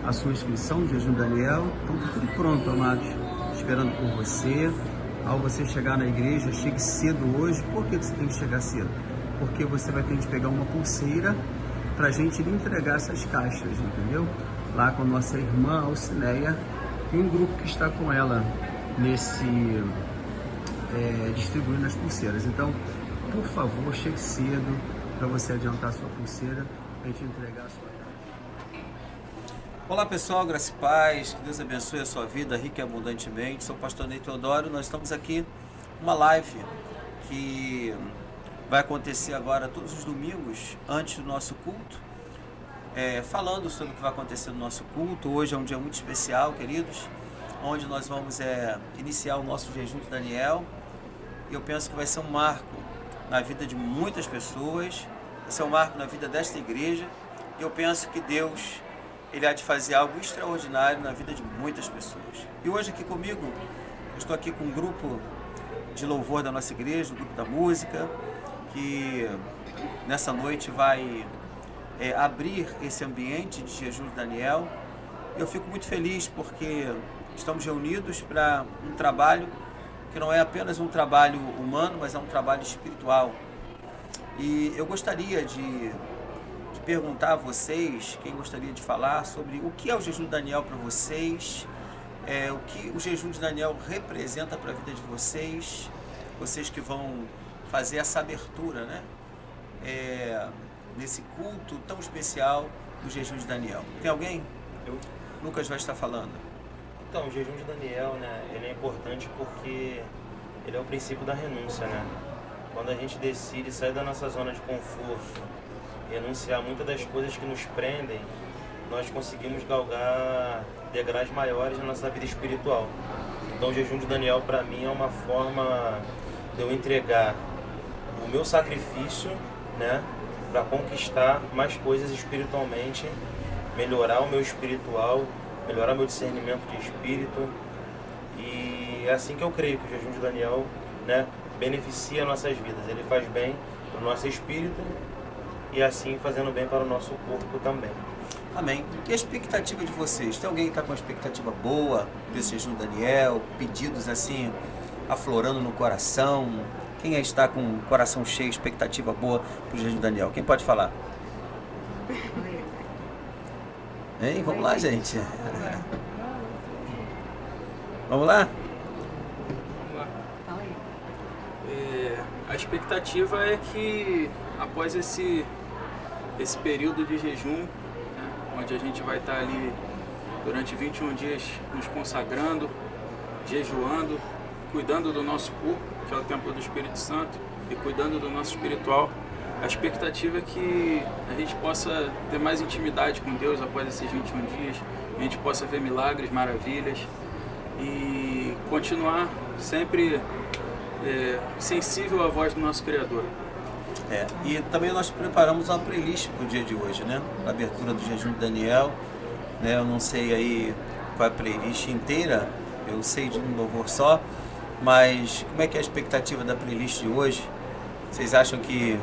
a sua inscrição de Jejum Daniel. Então tá tudo pronto, amados, esperando por você. Ao você chegar na igreja, chegue cedo hoje. Por que você tem que chegar cedo? Porque você vai ter que pegar uma pulseira para a gente lhe entregar essas caixas, entendeu? Lá com a nossa irmã Alcineia e um grupo que está com ela distribuindo as pulseiras. Então, por favor, chegue cedo para você adiantar a sua pulseira para a gente entregar a sua caixa. Olá pessoal, graça e paz, que Deus abençoe a sua vida rica e abundantemente. Sou o pastor Ney Teodoro. Nós estamos aqui numa live que vai acontecer agora todos os domingos antes do nosso culto, falando sobre o que vai acontecer no nosso culto. Hoje é um dia muito especial, queridos, onde nós vamos iniciar o nosso jejum de Daniel. Eu penso que vai ser um marco na vida de muitas pessoas, vai ser um marco na vida desta igreja. E eu penso que Deus, Ele há de fazer algo extraordinário na vida de muitas pessoas. E hoje aqui comigo, eu estou aqui com um grupo de louvor da nossa igreja, o grupo da música, que nessa noite vai abrir esse ambiente de jejum de Daniel. Eu fico muito feliz porque estamos reunidos para um trabalho que não é apenas um trabalho humano, mas é um trabalho espiritual. E eu gostaria de perguntar a vocês, quem gostaria de falar sobre o que é o jejum de Daniel para vocês, o que o jejum de Daniel representa para a vida de vocês, vocês que vão fazer essa abertura, né? Nesse culto tão especial do jejum de Daniel. Tem alguém? Eu. Lucas vai estar falando. Então, o jejum de Daniel, né, ele é importante porque ele é o princípio da renúncia, né? Quando a gente decide sair da nossa zona de conforto, renunciar muitas das coisas que nos prendem, nós conseguimos galgar degraus maiores na nossa vida espiritual. Então, o jejum de Daniel, para mim, é uma forma de eu entregar o meu sacrifício, né, para conquistar mais coisas espiritualmente, melhorar o meu espiritual, melhorar meu discernimento de espírito. E é assim que eu creio que o jejum de Daniel, né, beneficia nossas vidas. Ele faz bem para o nosso espírito e assim fazendo bem para o nosso corpo também. Amém. E a expectativa de vocês? Tem alguém que está com uma expectativa boa para esse jejum de Daniel? Pedidos assim, aflorando no coração? Quem aí está com o coração cheio, expectativa boa para o jejum de Daniel? Quem pode falar? Hein? Vamos lá, gente. Vamos lá? A expectativa é que após esse período de jejum, né, onde a gente vai estar ali durante 21 dias nos consagrando, jejuando, cuidando do nosso corpo, que é o templo do Espírito Santo, e cuidando do nosso espiritual, a expectativa é que a gente possa ter mais intimidade com Deus após esses 21 dias, a gente possa ver milagres, maravilhas e continuar sempre sensível à voz do nosso Criador. E também nós preparamos uma playlist para o dia de hoje, né? A abertura do jejum de Daniel, né? Eu não sei aí qual é a playlist inteira, eu sei de um louvor só, mas como é que é a expectativa da playlist de hoje? Vocês acham que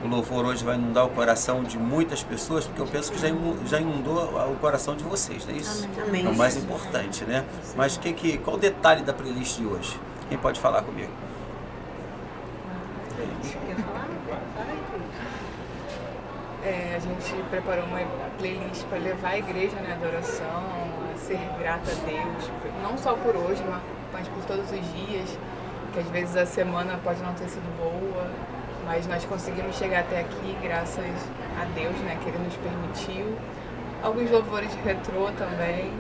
o louvor hoje vai inundar o coração de muitas pessoas? Porque eu penso que já inundou o coração de vocês, não é isso? Amém. É o mais importante, né? Mas qual o detalhe da playlist de hoje? Quem pode falar comigo? A gente preparou uma playlist para levar a igreja na adoração, a ser grata a Deus, não só por hoje, mas por todos os dias, que às vezes a semana pode não ter sido boa, mas nós conseguimos chegar até aqui graças a Deus, né, que Ele nos permitiu. Alguns louvores de retrô também,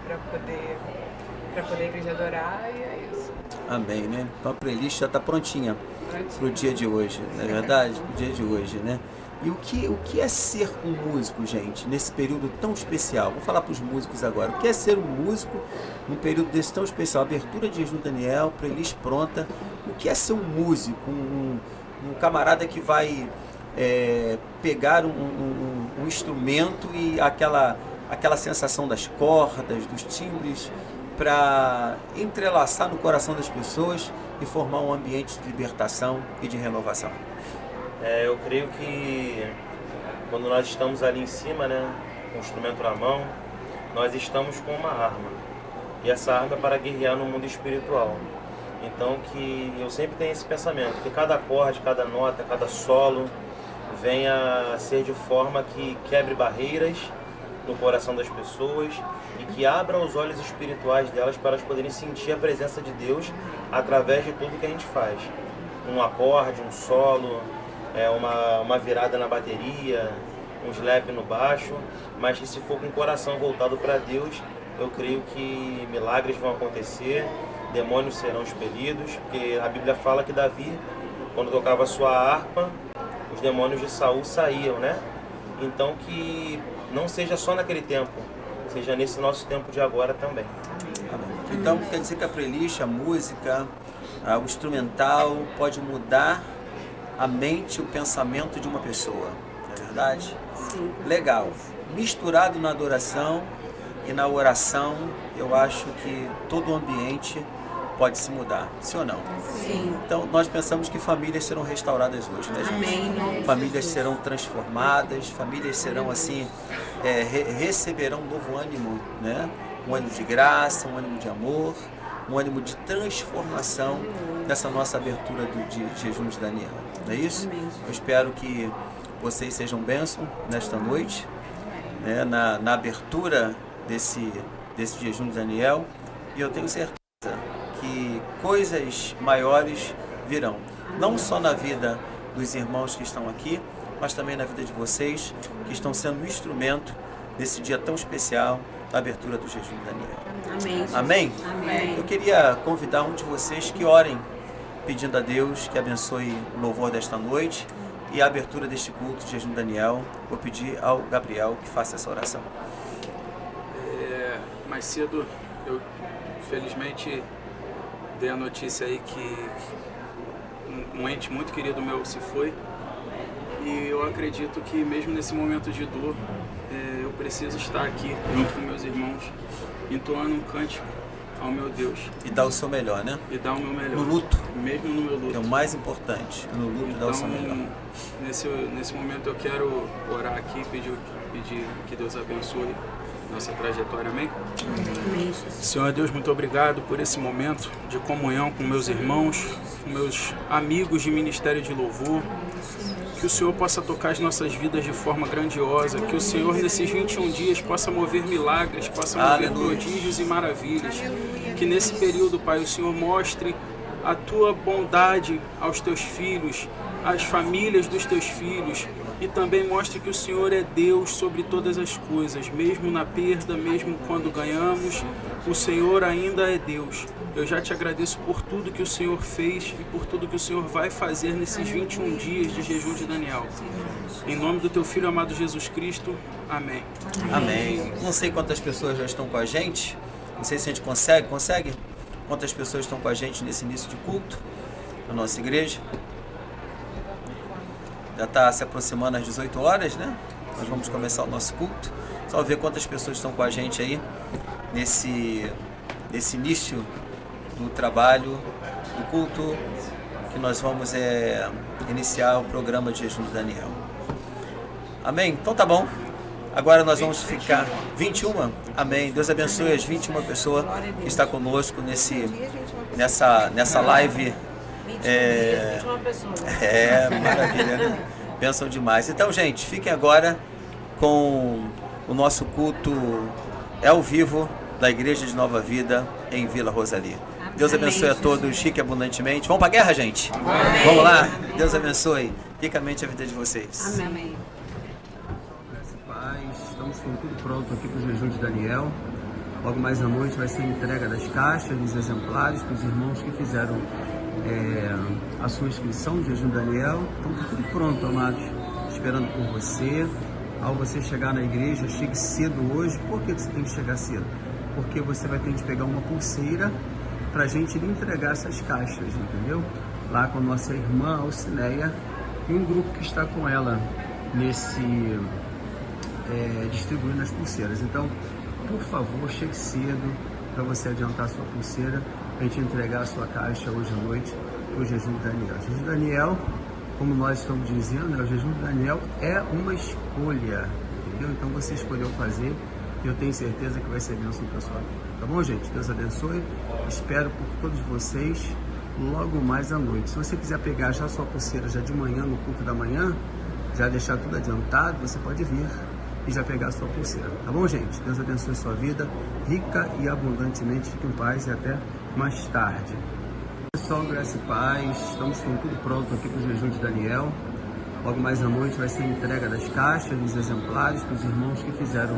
para poder a igreja adorar, e é isso. Amém, né? Então a playlist já está prontinha para o dia de hoje, não é verdade? Para o dia de hoje, né? E o que é ser um músico, gente, nesse período tão especial? Vou falar para os músicos agora. O que é ser um músico num período desse tão especial? Abertura de jejum Daniel, playlist pronta. O que é ser um músico? Um camarada que vai pegar um instrumento e aquela sensação das cordas, dos timbres, para entrelaçar no coração das pessoas e formar um ambiente de libertação e de renovação. Eu creio que quando nós estamos ali em cima, né, com o instrumento na mão, nós estamos com uma arma. E essa arma é para guerrear no mundo espiritual. Então que eu sempre tenho esse pensamento, que cada acorde, cada nota, cada solo venha a ser de forma que quebre barreiras no coração das pessoas e que abra os olhos espirituais delas para elas poderem sentir a presença de Deus através de tudo que a gente faz. Um acorde, um solo, uma virada na bateria, um slap no baixo, mas que se for com o coração voltado para Deus, eu creio que milagres vão acontecer, demônios serão expelidos, porque a Bíblia fala que Davi, quando tocava a sua harpa, os demônios de Saul saíam, né? Então que não seja só naquele tempo, seja nesse nosso tempo de agora também. Então quer dizer que a playlist, a música, o instrumental pode mudar a mente, o pensamento de uma pessoa, não é verdade? Sim. Legal. Misturado na adoração e na oração, eu acho que todo o ambiente pode se mudar, sim ou não? Sim. Então nós pensamos que famílias serão restauradas hoje, né, gente? Amém. Famílias serão transformadas, famílias serão assim, receberão um novo ânimo, né? Um ânimo de graça, um ânimo de amor, um ânimo de transformação dessa nossa abertura de jejum de Daniel, não é isso? Amém. Eu espero que vocês sejam bênção nesta noite, né? Na abertura desse jejum de Daniel, e eu tenho certeza que coisas maiores virão, não só na vida dos irmãos que estão aqui, mas também na vida de vocês que estão sendo instrumento desse dia tão especial da abertura do jejum de Daniel. Amém. Amém? Amém. Eu queria convidar um de vocês que orem, pedindo a Deus que abençoe o louvor desta noite e a abertura deste culto de jejum de Daniel. Vou pedir ao Gabriel que faça essa oração. Mais cedo, eu felizmente dei a notícia aí que um ente muito querido meu se foi, e eu acredito que mesmo nesse momento de dor, eu preciso estar aqui junto com meus irmãos, entoando um cântico ao meu Deus. E dar o seu melhor, né? E dar o meu melhor. No luto. Mesmo no meu luto. Que é o mais importante. No luto, Então, dar o seu melhor. Nesse momento eu quero orar aqui, pedir que Deus abençoe nossa trajetória, amém? Senhor Deus, muito obrigado por esse momento de comunhão com meus irmãos, com meus amigos de Ministério de Louvor. Que o Senhor possa tocar as nossas vidas de forma grandiosa, que o Senhor nesses 21 dias possa mover milagres, possa mover prodígios e maravilhas. Que nesse período, Pai, o Senhor mostre a Tua bondade aos Teus filhos, às famílias dos Teus filhos, e também mostre que o Senhor é Deus sobre todas as coisas, mesmo na perda, mesmo quando ganhamos, o Senhor ainda é Deus. Eu já te agradeço por tudo que o Senhor fez e por tudo que o Senhor vai fazer nesses 21 dias de jejum de Daniel. Em nome do Teu Filho amado Jesus Cristo, amém. Amém. Não sei quantas pessoas já estão com a gente, não sei se a gente consegue? Quantas pessoas estão com a gente nesse início de culto na nossa igreja? Já está se aproximando às 18 horas, né? Nós vamos começar o nosso culto. Só ver quantas pessoas estão com a gente aí nesse início do trabalho, do culto, que nós vamos iniciar o programa de jejum de Daniel. Amém? Então tá bom. Agora nós vamos ficar 21. Amém. Deus abençoe as 21 pessoas que estão conosco nessa live. Maravilha, né? Pensam demais. Então, gente, fiquem agora com o nosso culto ao vivo da Igreja de Nova Vida em Vila Rosalie. Deus abençoe a todos, rique abundantemente. Vamos para a guerra, gente? Amém. Vamos lá? Deus abençoe ricamente a vida de vocês. Amém. Estamos com tudo pronto aqui para o jejum de Daniel. Logo mais à noite vai ser a entrega das caixas, dos exemplares para os irmãos que fizeram a sua inscrição de jejum de Daniel. Então está tudo pronto, amados, esperando por você. Ao você chegar na igreja, chegue cedo hoje. Por que você tem que chegar cedo? Porque você vai ter que pegar uma pulseira para a gente lhe entregar essas caixas, entendeu? Lá com a nossa irmã Alcineia e um grupo que está com ela distribuindo as pulseiras. Então, por favor, chegue cedo para você adiantar a sua pulseira, para a gente entregar a sua caixa hoje à noite para o jejum de Daniel. O jejum de Daniel, como nós estamos dizendo, o jejum de Daniel é uma escolha, entendeu? Então você escolheu fazer e eu tenho certeza que vai ser bênção para a sua vida. Tá bom, gente? Deus abençoe. Espero por todos vocês logo mais à noite. Se você quiser pegar já a sua pulseira já de manhã, no culto da manhã, já deixar tudo adiantado, você pode vir e já pegar a sua pulseira. Tá bom, gente? Deus abençoe sua vida, rica e abundantemente. Fique em paz e até mais tarde. Pessoal, graça e paz. Estamos com tudo pronto aqui para o jejum de Daniel. Logo mais à noite vai ser a entrega das caixas, dos exemplares para os irmãos que fizeram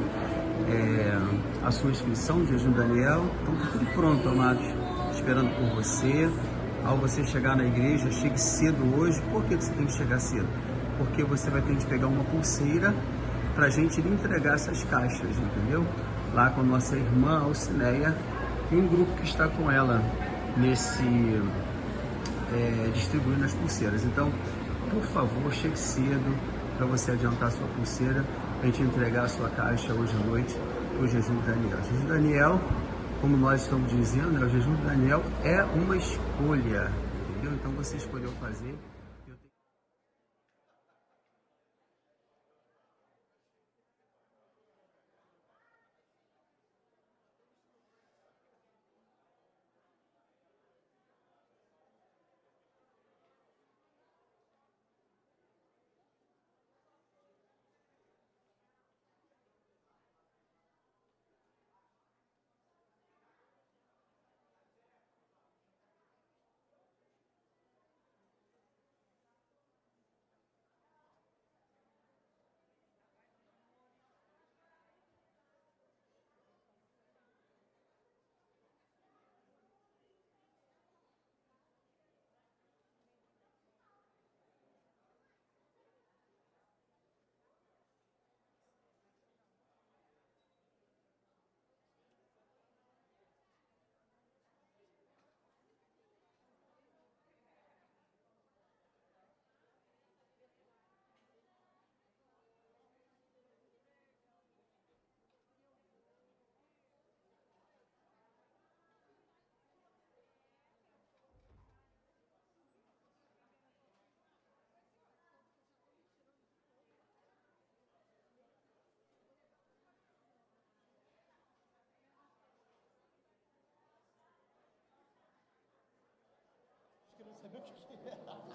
a sua inscrição no jejum de Daniel. Então tá tudo pronto, amados, esperando por você. Ao você chegar na igreja, chegue cedo hoje. Por que você tem que chegar cedo? Porque você vai ter que pegar uma pulseira para a gente lhe entregar essas caixas, entendeu? Lá com a nossa irmã Alcineia e um grupo que está com ela distribuindo as pulseiras. Então, por favor, chegue cedo para você adiantar a sua pulseira, para a gente entregar a sua caixa hoje à noite para o jejum de Daniel. O jejum de Daniel, como nós estamos dizendo, o jejum de Daniel é uma escolha, entendeu? Então você escolheu fazer.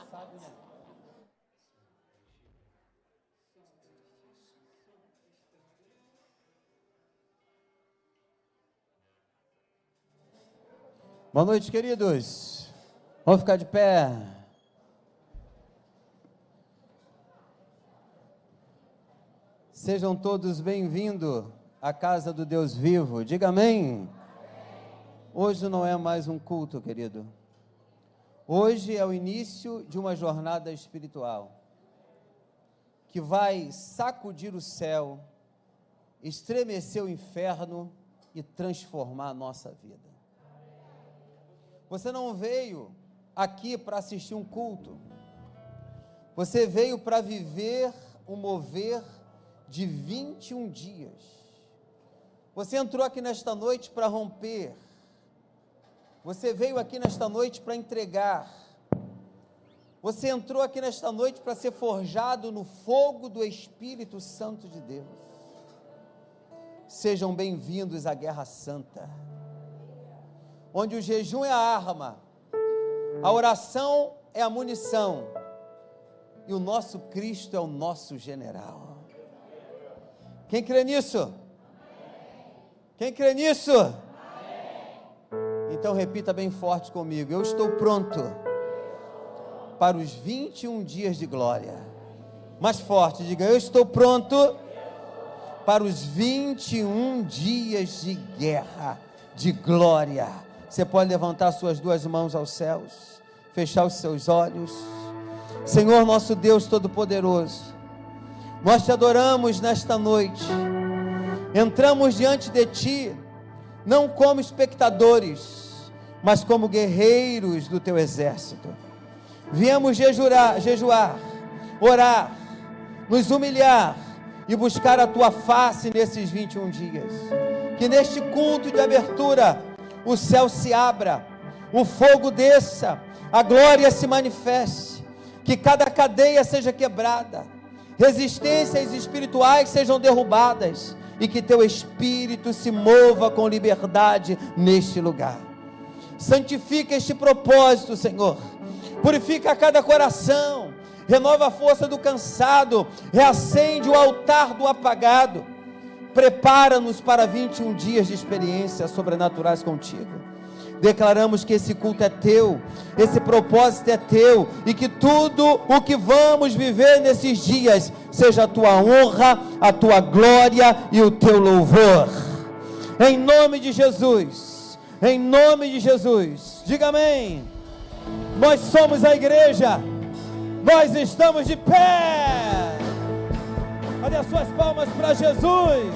Sabe, né? Boa noite, queridos. Vamos ficar de pé. Sejam todos bem-vindos à casa do Deus vivo. Diga amém. Hoje não é mais um culto, querido. Hoje é o início de uma jornada espiritual que vai sacudir o céu, estremecer o inferno e transformar a nossa vida. Você não veio aqui para assistir um culto, você veio para viver um mover de 21 dias. Você entrou aqui nesta noite para romper. Você veio aqui nesta noite para entregar. Você entrou aqui nesta noite para ser forjado no fogo do Espírito Santo de Deus. Sejam bem-vindos à Guerra Santa, onde o jejum é a arma, a oração é a munição, e o nosso Cristo é o nosso general. Quem crê nisso? Quem crê nisso? Então repita bem forte comigo: eu estou pronto para os 21 dias de glória. Mais forte, diga: eu estou pronto para os 21 dias de guerra, de glória. Você pode levantar suas duas mãos aos céus, fechar os seus olhos. Senhor nosso Deus Todo-Poderoso, nós te adoramos nesta noite. Entramos diante de ti, não como espectadores, mas como guerreiros do teu exército. Viemos jejuar, orar, nos humilhar e buscar a tua face nesses 21 dias. Que neste culto de abertura o céu se abra, o fogo desça, a glória se manifeste, que cada cadeia seja quebrada, resistências espirituais sejam derrubadas, e que teu Espírito se mova com liberdade neste lugar. Santifica este propósito, Senhor. Purifica cada coração, renova a força do cansado, reacende o altar do apagado. Prepara-nos para 21 dias de experiências sobrenaturais contigo. Declaramos que esse culto é teu, esse propósito é teu, e que tudo o que vamos viver nesses dias seja a tua honra, a tua glória e o teu louvor. Em nome de Jesus, em nome de Jesus, diga amém. Nós somos a igreja, nós estamos de pé. Cadê as suas palmas para Jesus?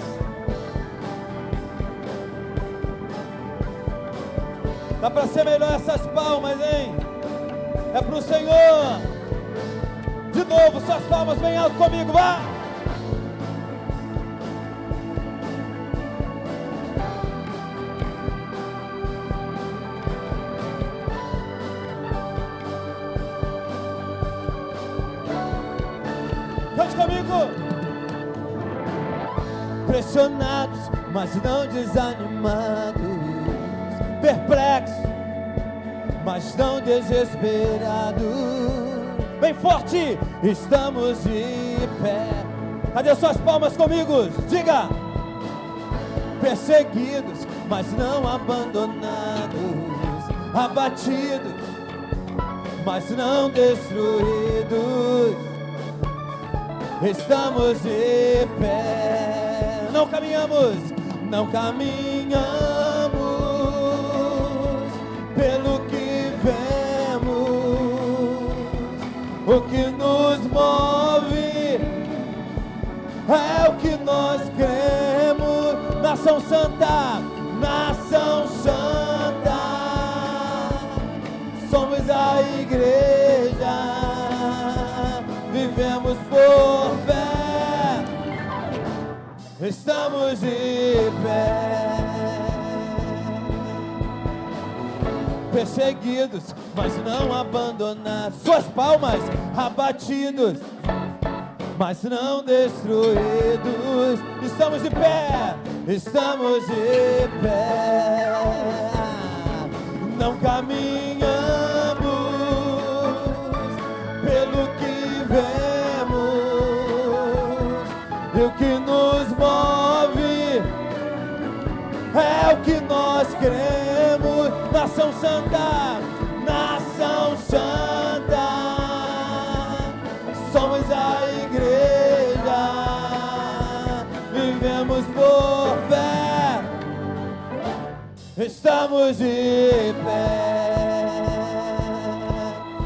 Dá para ser melhor essas palmas, hein? É para o Senhor. De novo, suas palmas bem alto comigo, vá! Cante comigo! Pressionados, mas não desanimados, perplexos, mas não desesperados. Bem forte, estamos de pé. Cadê suas palmas comigo? Diga! Perseguidos, mas não abandonados, abatidos, mas não destruídos. Estamos de pé. Não caminhamos pelo que vemos. O que nos move é o que nós cremos. Nação Santa, Nação Santa, somos a igreja, vivemos por fé, estamos de pé. Perseguidos, mas não abandonados. Suas palmas, abatidos, mas não destruídos. Estamos de pé, estamos de pé. Não caminhamos pelo que vemos, e o que nos move é o que nós cremos. Nação Santa, Nação Santa, somos a igreja, vivemos por fé, estamos de pé.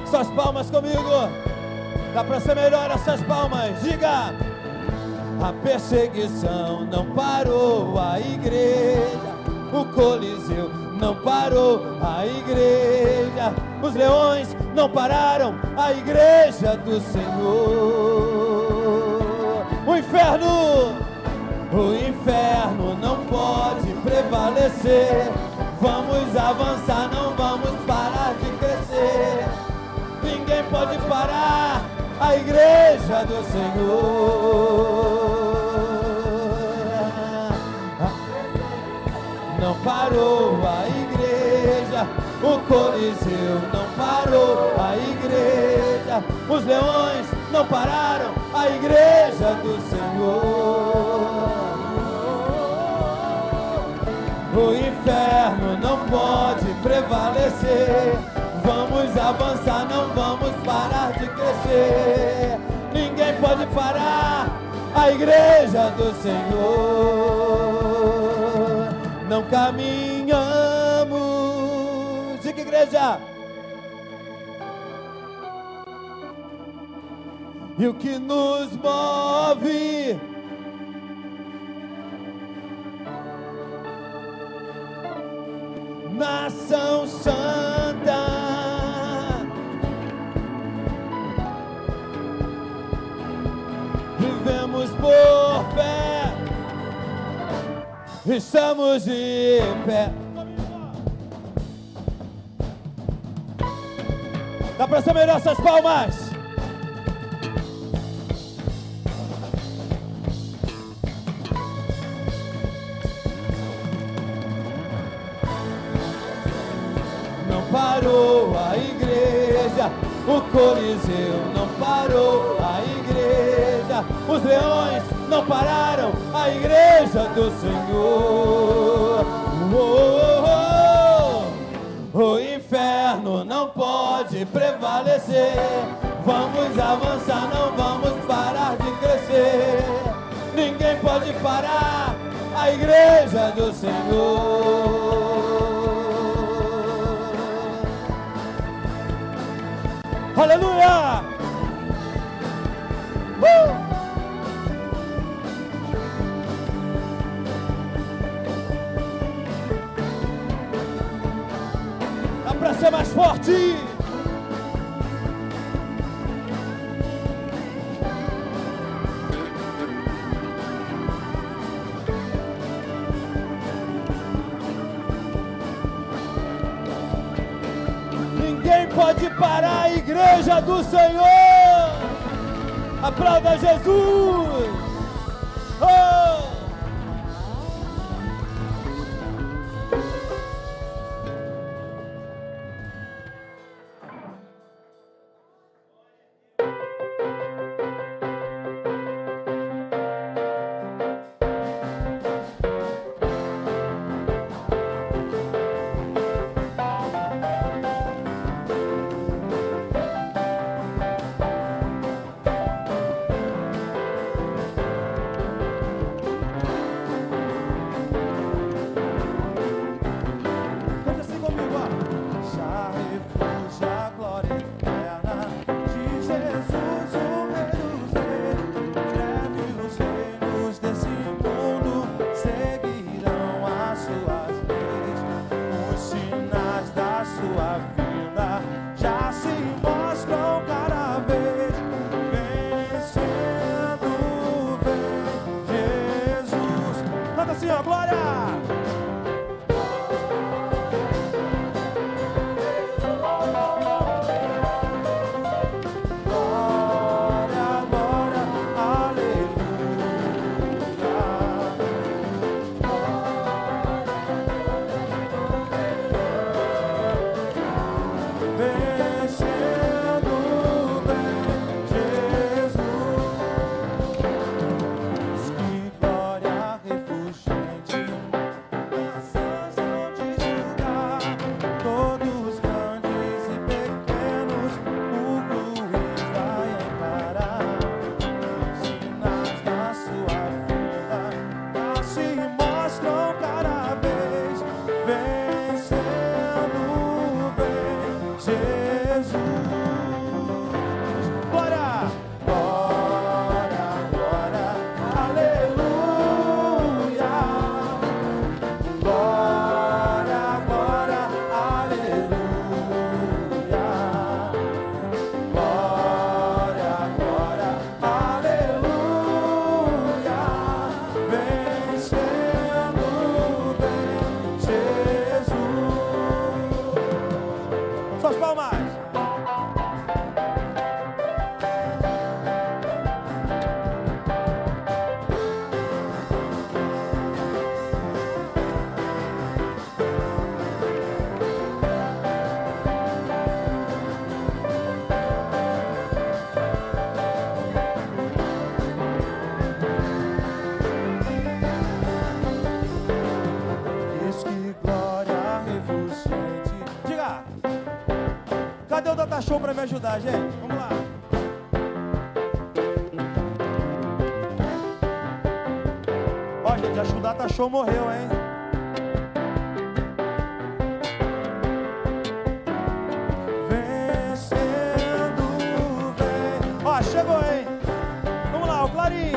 Suas palmas comigo, dá para ser melhor essas palmas, diga! A perseguição não parou a igreja, o Coliseu não parou a igreja, os leões não pararam a igreja do Senhor. O inferno não pode prevalecer. Vamos avançar, não vamos parar de crescer. Ninguém pode parar a igreja do Senhor. Não parou a igreja, o Coliseu não parou a igreja, os leões não pararam a igreja do Senhor. O inferno não pode prevalecer. Vamos avançar, não vamos parar de crescer. Ninguém pode parar a igreja do Senhor. Não caminhamos. Diga, igreja. E o que nos move Nação Santa, vivemos por fé, estamos de pé. Dá para ser melhor essas palmas? O Coliseu não parou a igreja, os leões não pararam a igreja do Senhor. O inferno não pode prevalecer. Vamos avançar, não vamos parar de crescer. Ninguém pode parar a igreja do Senhor. Aleluia! Dá pra ser mais forte! Pode parar a igreja do Senhor. Aplauda Jesus. Oh! Show pra me ajudar, gente. Vamos lá. Ó, gente, acho que o Data Show morreu, hein? Vencendo, vem. Ó, chegou, hein? Vamos lá, o Clarim.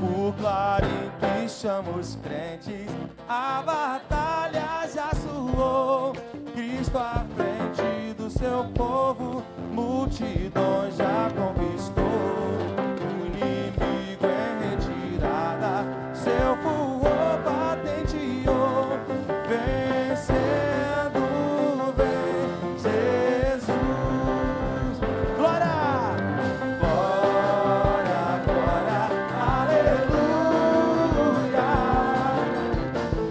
O Clarim que chama os crentes. A batalha já soou. Cristo à frente do seu povo, multidões já conquistou. O inimigo em retirada, seu furor patenteou. Vencendo, vem Jesus. Glória! Glória, glória, aleluia.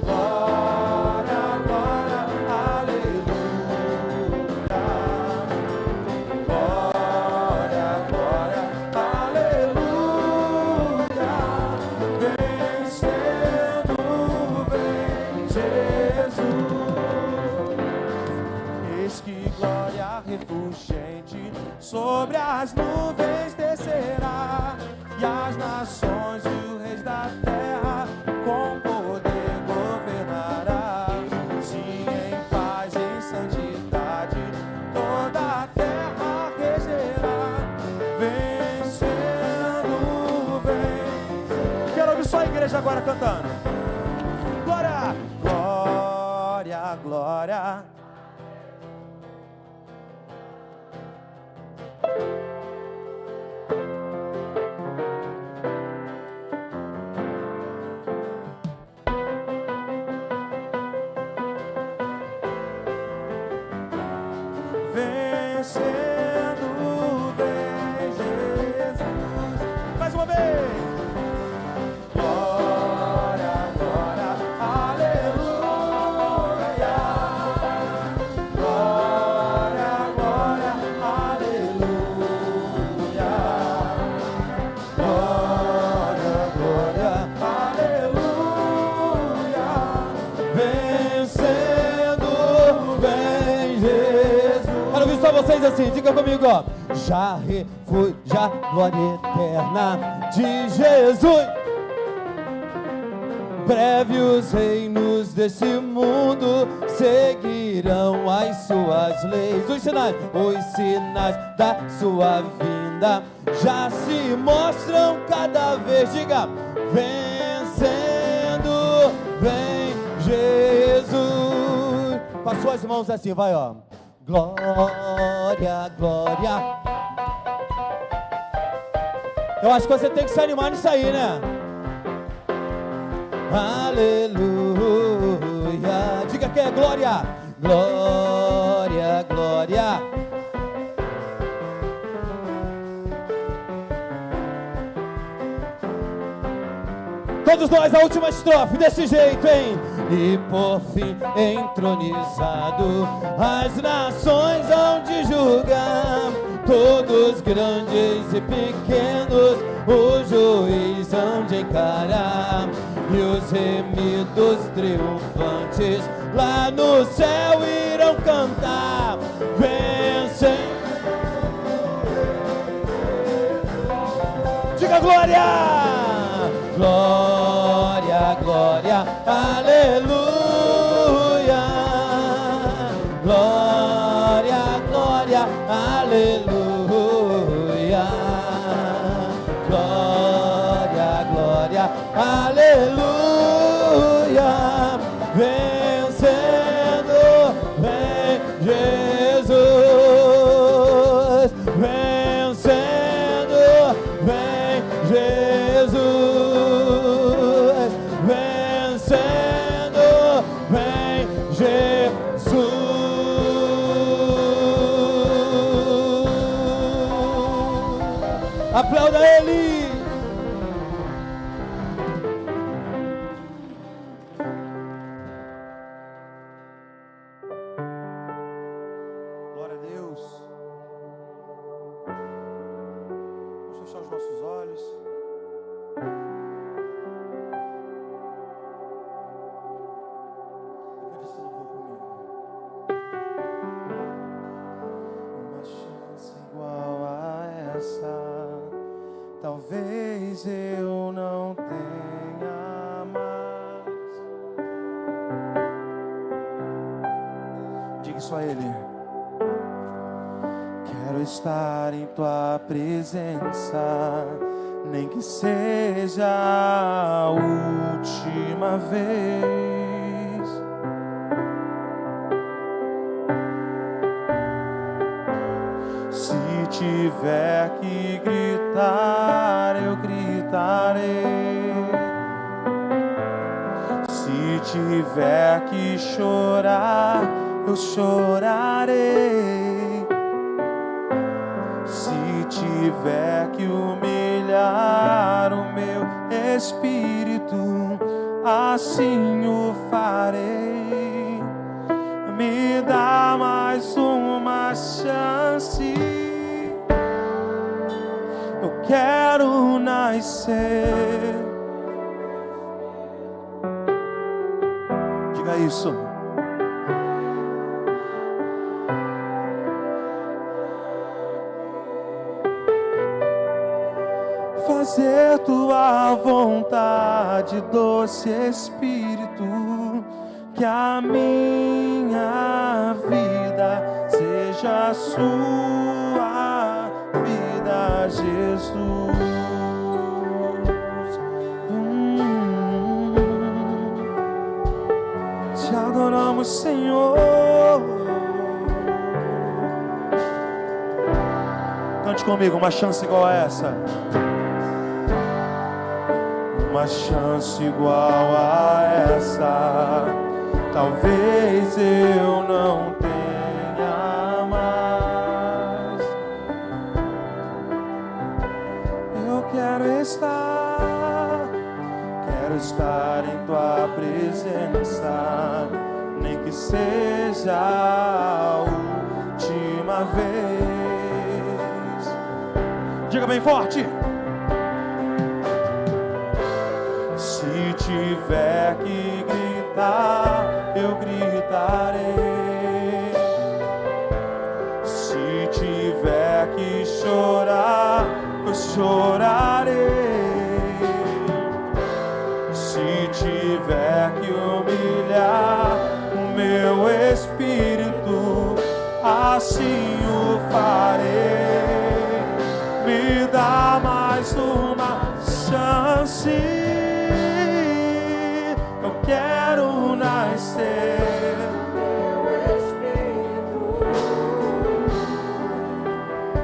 Glória, glória, aleluia. as nuvens descerá, e as nações e os reis da terra com poder governará. Sim, em paz e em santidade toda a terra regerá, vencendo, vem. Quero ouvir só a igreja agora cantando. Glória, glória, glória. Vencendo, vem Jesus. Mais uma vez. Glória, glória, aleluia. Glória, glória, aleluia. Glória, glória, aleluia. Vencendo, vem Jesus. Quero ouvir só vocês assim, diga comigo, ó. Já refúgio a glória eterna de Jesus. Breve os reinos deste mundo seguirão as suas leis. Os sinais da sua vinda já se mostram cada vez. Diga, vencendo, vem Jesus. Com as suas mãos assim, vai, ó. Glória, glória. Eu acho que você tem que se animar nisso aí, né? Aleluia. Diga que é glória. Glória, glória. Todos nós, a última estrofe, desse jeito, hein? E por fim, entronizado, as nações hão de julgar, todos grandes e pequenos, o juiz hão de encarar. E os remidos triunfantes lá no céu irão cantar, vencem. Diga glória! Glória, glória, aleluia. Glória, glória, aleluia. Glória, glória, aleluia. Vencendo, vem Jesus. Vencendo, vem Jesus. Vencendo, vem Jesus. Aplauda Ele. Glória a Deus. Vamos fechar os nossos olhos. Uma chance igual a essa, talvez eu não tenha mais. Diga isso a Ele. Quero estar em Tua presença, nem que seja a última vez. Se tiver que gritar, eu gritarei. Se tiver que chorar, eu chorarei. Se tiver que humilhar o meu espírito, assim o farei. Me dá mais uma chance. Eu quero nascer. Diga isso. fazer tua vontade, doce Espírito, que a minha vida seja a sua vida, Jesus. Te adoramos, Senhor. Cante comigo, uma chance igual a essa. Uma chance igual a essa, talvez eu não tenha mais. Eu quero estar em tua presença, nem que seja a última vez. Diga bem forte. Se tiver que gritar, eu gritarei. Se tiver que chorar, eu chorarei. Se tiver que humilhar o meu espírito, assim o farei. Me dá mais uma chance. Eu quero nascer.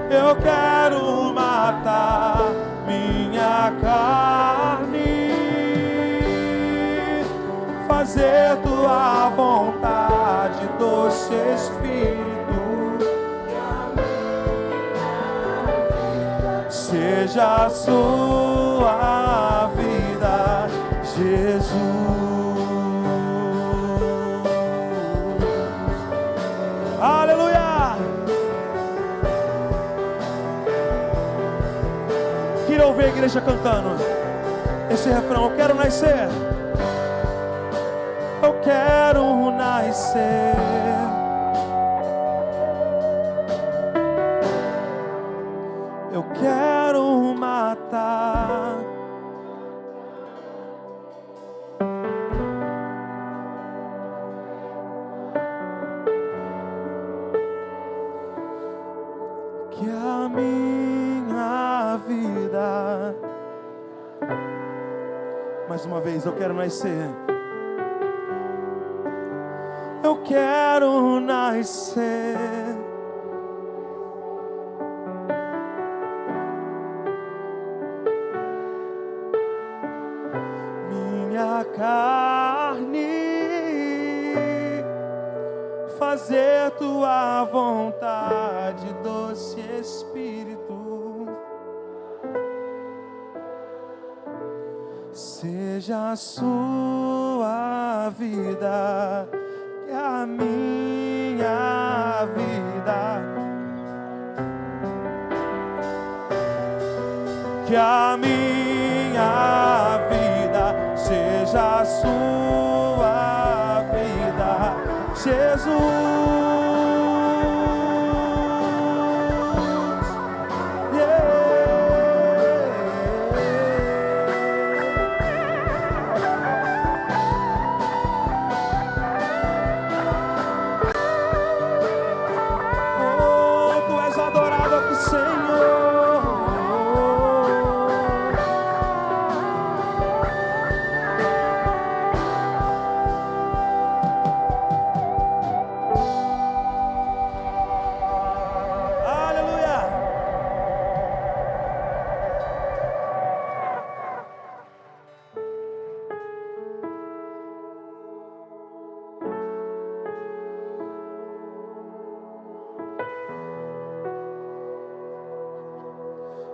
Eu quero matar minha carne, fazer tua vontade, doce Espírito, seja a sua vida, Jesus. Aleluia! Queria ouvir a igreja cantando esse refrão. Eu quero nascer. Eu quero nascer. Eu quero matar que a minha vida. Mais uma vez, eu quero nascer. Eu quero nascer. Minha carne, fazer tua vontade, doce Espírito, seja a sua vida, que a minha vida, que a minha vida seja a sua vida, Jesus.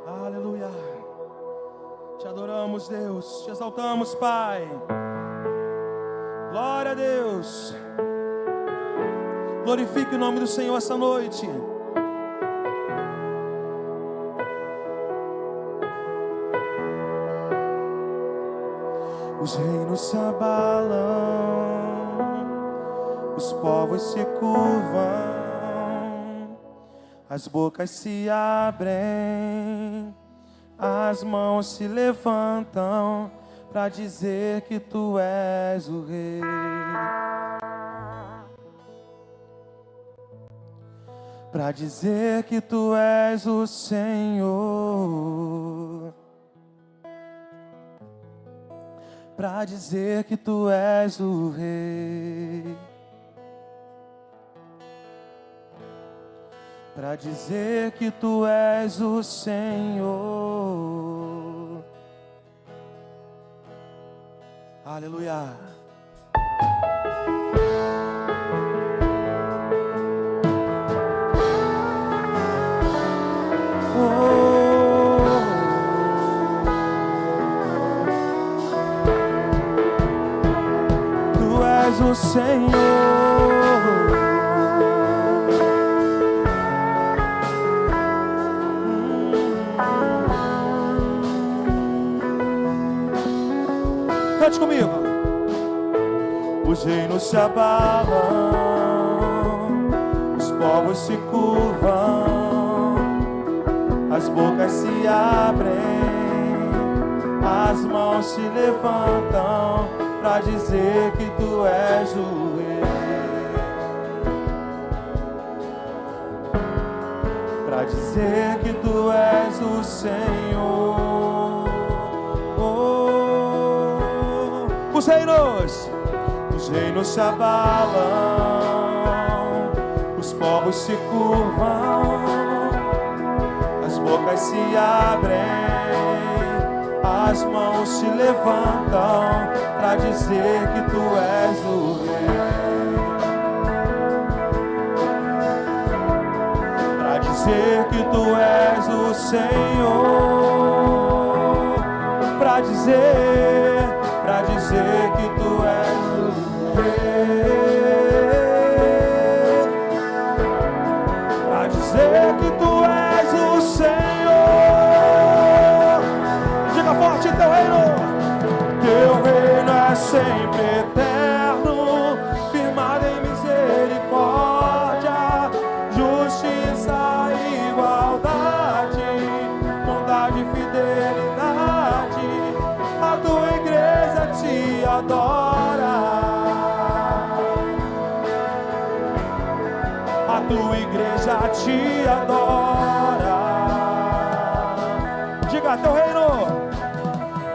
Aleluia. Te adoramos, Deus. Te exaltamos, Pai. Glória a Deus. Glorifique o nome do Senhor essa noite. Os reinos se abalam, os povos se curvam, as bocas se abrem as mãos se levantam para dizer que tu és o Rei. Para dizer que tu és o Senhor. Para dizer que tu és o Rei. Para dizer que tu és o Senhor. Aleluia. Tu és o Senhor. Cante comigo. Os reinos se abalam, os povos se curvam, as bocas se abrem, as mãos se levantam para dizer que tu és o Rei. Para dizer que tu és o Senhor. Os reinos se abalam, os povos se curvam, as bocas se abrem, as mãos se levantam para dizer que tu és o Rei. Para dizer que tu és o Senhor. Para dizer que tu és o Rei. Para dizer que tu és o Senhor. Diga forte, teu reino. Teu reino é sempre eterno, firmado em misericórdia, justiça e igualdade, bondade e fidelidade. A tua igreja te adora. A tua igreja te adora. Diga, teu reino.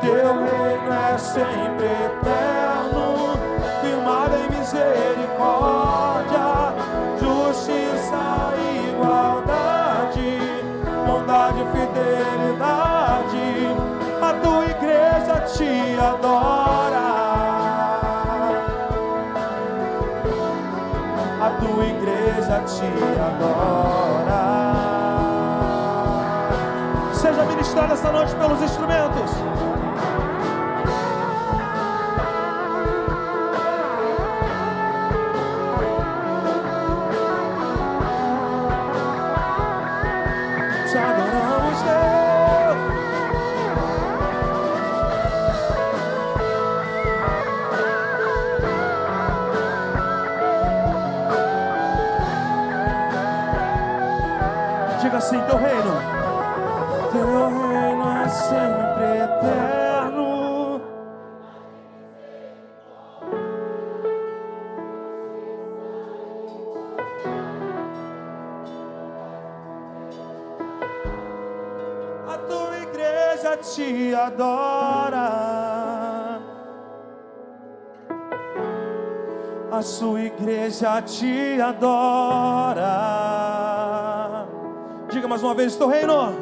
Teu reino é sempre eterno, firmado em misericórdia, justiça e igualdade, bondade e fidelidade. A tua igreja te adora. A tua igreja te adora. Seja ministrado esta noite pelos instrumentos. Te adoramos, Deus. Diga assim, teu reino é sempre eterno. A tua igreja te adora. A sua igreja te adora. Diga mais uma vez, teu reino.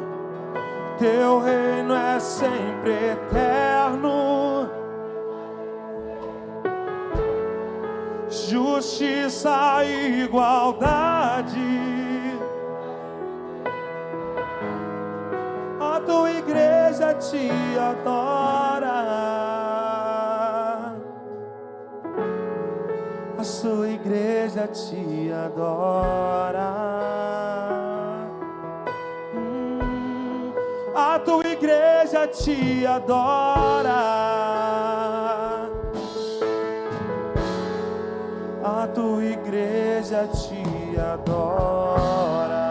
Teu reino é sempre eterno. Justiça e igualdade. A tua igreja te adora. A sua igreja te adora. A tua igreja te adora. A tua igreja te adora.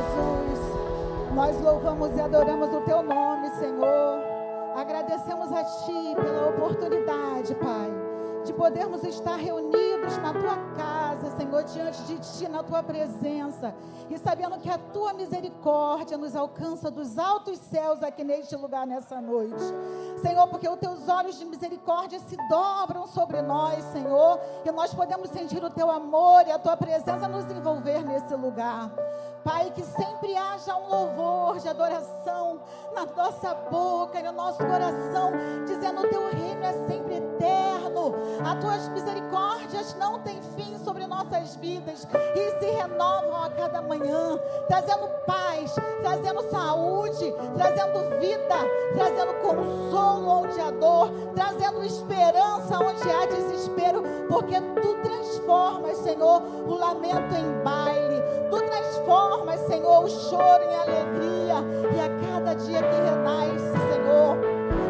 Jesus. Nós louvamos e adoramos o Teu nome, Senhor. Agradecemos a Ti pela oportunidade, Pai, de podermos estar reunidos na Tua casa, Senhor, diante de Ti, na Tua presença, e sabendo que a Tua misericórdia nos alcança dos altos céus aqui neste lugar, nessa noite. Senhor, porque os Teus olhos de misericórdia se dobram sobre nós, Senhor, e nós podemos sentir o Teu amor e a Tua presença nos envolver nesse lugar. Pai, que sempre haja um louvor de adoração na nossa boca e no nosso coração, dizendo: o Teu reino é sempre eterno, as Tuas misericórdias não têm fim sobre nossas vidas e se renovam a cada manhã, trazendo paz, trazendo saúde, trazendo vida, trazendo consolo onde há dor, trazendo esperança onde há desespero, porque Tu transformas, Senhor, o lamento em baile, Tu transformas, Senhor, o choro em alegria, e a cada dia que renasce, Senhor,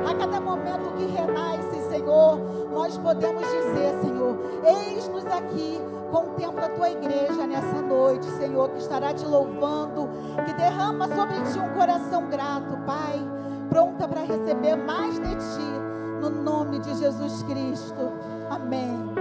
a cada momento que renasce, Senhor, nós podemos dizer, Senhor: eis-nos aqui, contempla a Tua igreja nessa noite, Senhor, que estará Te louvando, que derrama sobre Ti um coração grato, Pai, pronta para receber mais de Ti, no nome de Jesus Cristo. Amém.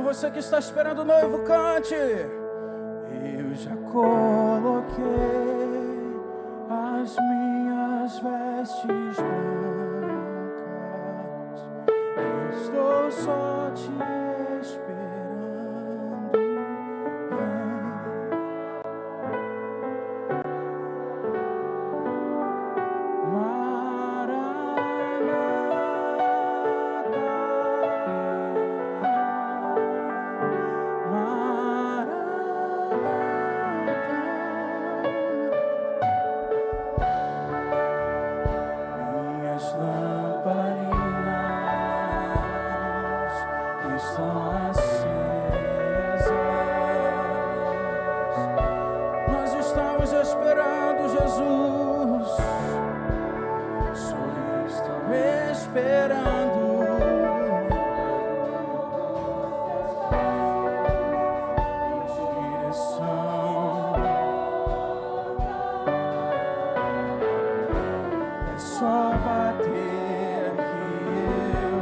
Você que está esperando o noivo, cante. Eu já coloquei as minhas vestes brancas, estou só te esperando. Só bater que eu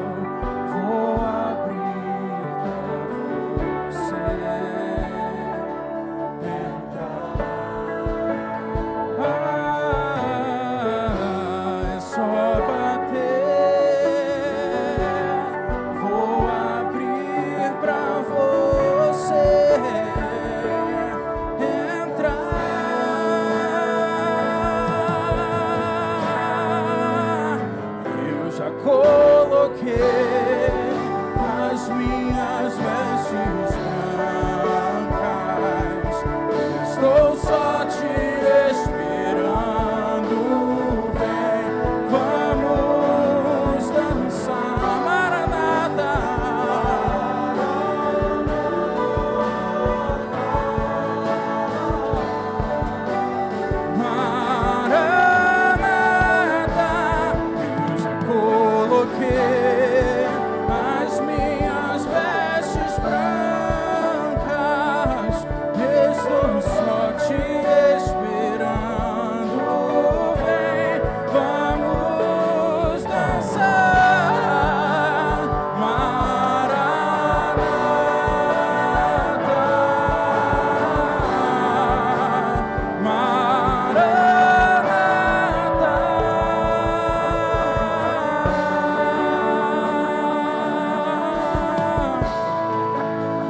vou abrir pra você entrar. É só bater, vou abrir pra você entrar. Eu já coloquei as minhas vestes brancas, estou só te esperando. Vem, vamos dançar, Maranata. Maranata, eu já coloquei as minhas vestes brancas, estou só te esperando. Vem, vamos dançar,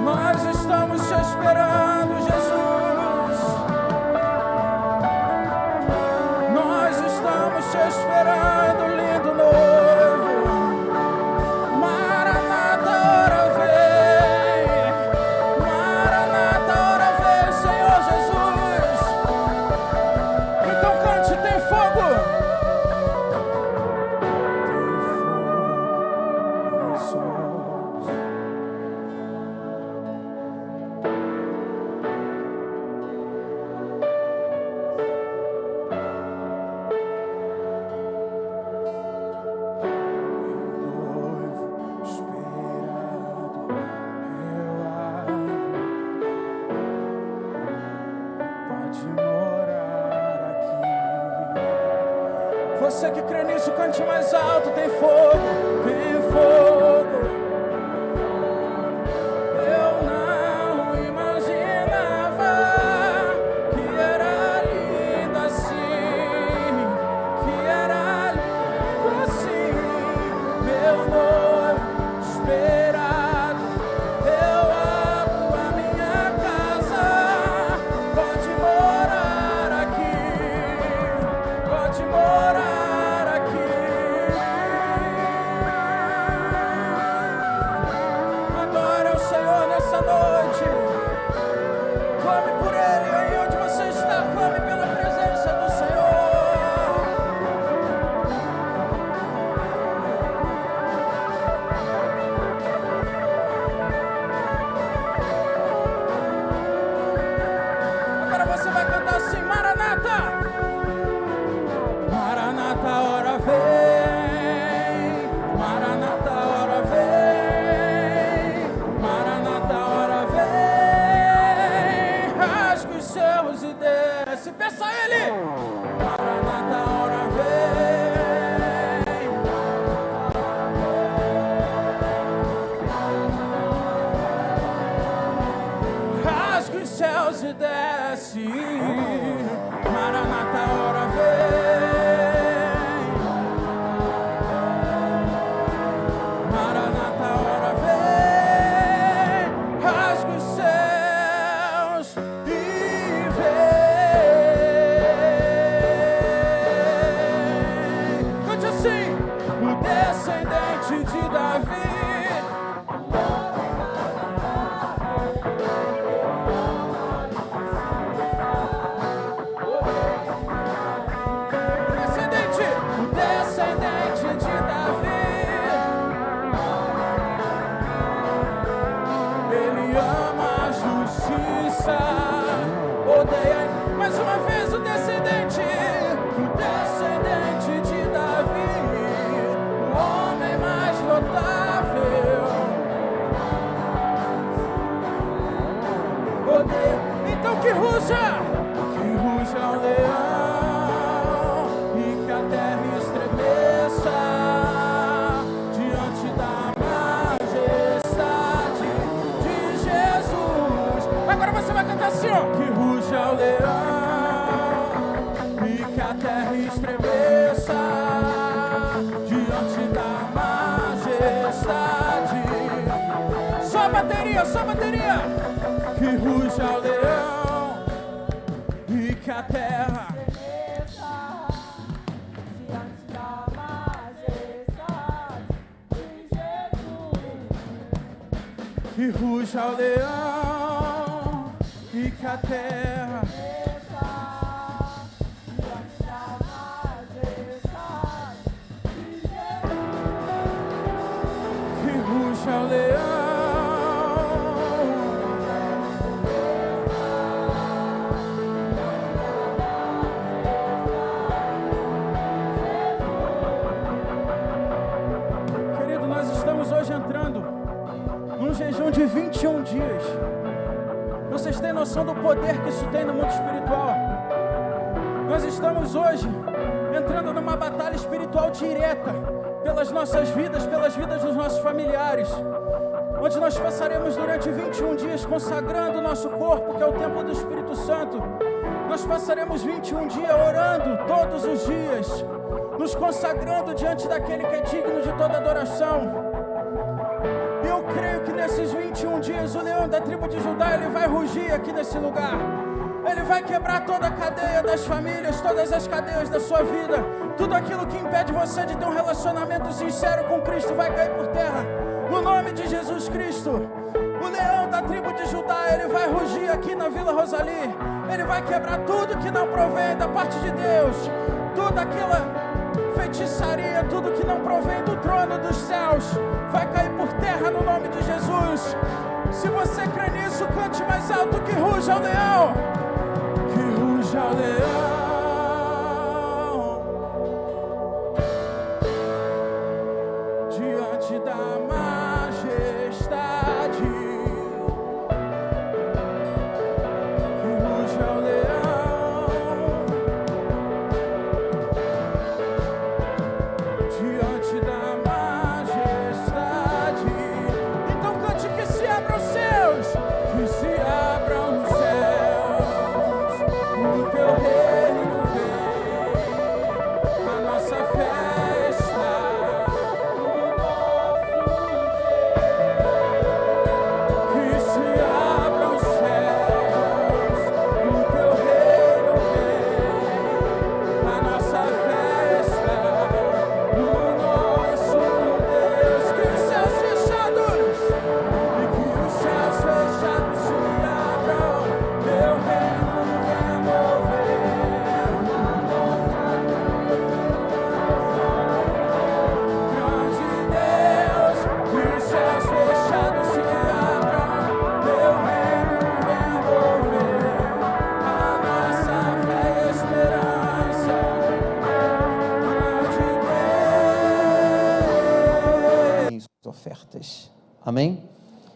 Nós estamos te esperando, Jesus. Nós estamos te esperando, lindo noivo. Maranata, ora vem. Maranata, ora vem, Senhor Jesus. Então cante, tem fogo. Tem fogo nos olhos. Noivo esperado, eu abro. Pode morar aqui. Você que crê nisso, cante mais alto. Tem fogo, tem fogo. Eu não imaginava que era lindo assim, que era lindo assim. Meu noivo esperado, eu abro a minha casa. Pode morar aqui, pode morar aqui. Adore ao Senhor nessa noite. Clame por Ele aí onde você está. Clame pela presença do Senhor. Agora você vai cantar assim: Maranata. Maranata, ora vem. Maranata, ora vem. Maranata, ora vem. Rasga os céus e desce. Peça a Ele. Maranata, ora vem. Rasga os céus e desce. Maranata, ora vem. Maranata, ora vem. Rasga os céus e vem. Cante assim: o descendente de Davi. Descendente de Davi. Ele ama a justiça, odeia. Mais uma vez, o descendente de Davi, o homem mais notável. bateria, só bateria. Que ruja o leão e que a terra que ruja o leão e que a terra que ruja o leão. Querido, nós estamos hoje entrando num jejum de 21 dias. Vocês têm noção do poder que isso tem no mundo espiritual? Nós estamos hoje entrando numa batalha espiritual direta pelas nossas vidas, pelas vidas dos nossos familiares, onde nós passaremos durante 21 dias consagrando o nosso corpo, que é o templo do Espírito Santo. Nós passaremos 21 dias orando todos os dias, nos consagrando diante daquele que é digno de toda adoração. Eu creio que nesses 21 dias o leão da tribo de Judá, ele vai rugir aqui nesse lugar. Ele vai quebrar toda a cadeia das famílias, todas as cadeias da sua vida. Tudo aquilo que impede você de ter um relacionamento sincero com Cristo vai cair por terra. No nome de Jesus Cristo. O leão da tribo de Judá, ele vai rugir aqui na Vila Rosali. Ele vai quebrar tudo que não provém da parte de Deus. Toda aquela feitiçaria, tudo que não provém do trono dos céus, vai cair por terra no nome de Jesus. Se você crê nisso, cante mais alto: que ruja o leão, que ruja o leão. Diante da majestade, que ruja o leão. Diante da majestade. Então cante: que se abram os céus, que se abram os céus, o teu reino vem, a nossa festa, o nosso Deus. Que se abram os céus, o teu reino vem, a nossa festa, o nosso Deus. Que os céus fechados e que os céus fechados se abram, teu reino venha mover. Grande Deus, que os céus fechados se abram, teu reino venha mover. A nossa fé e esperança. Grande Deus. Ofertas. Amém?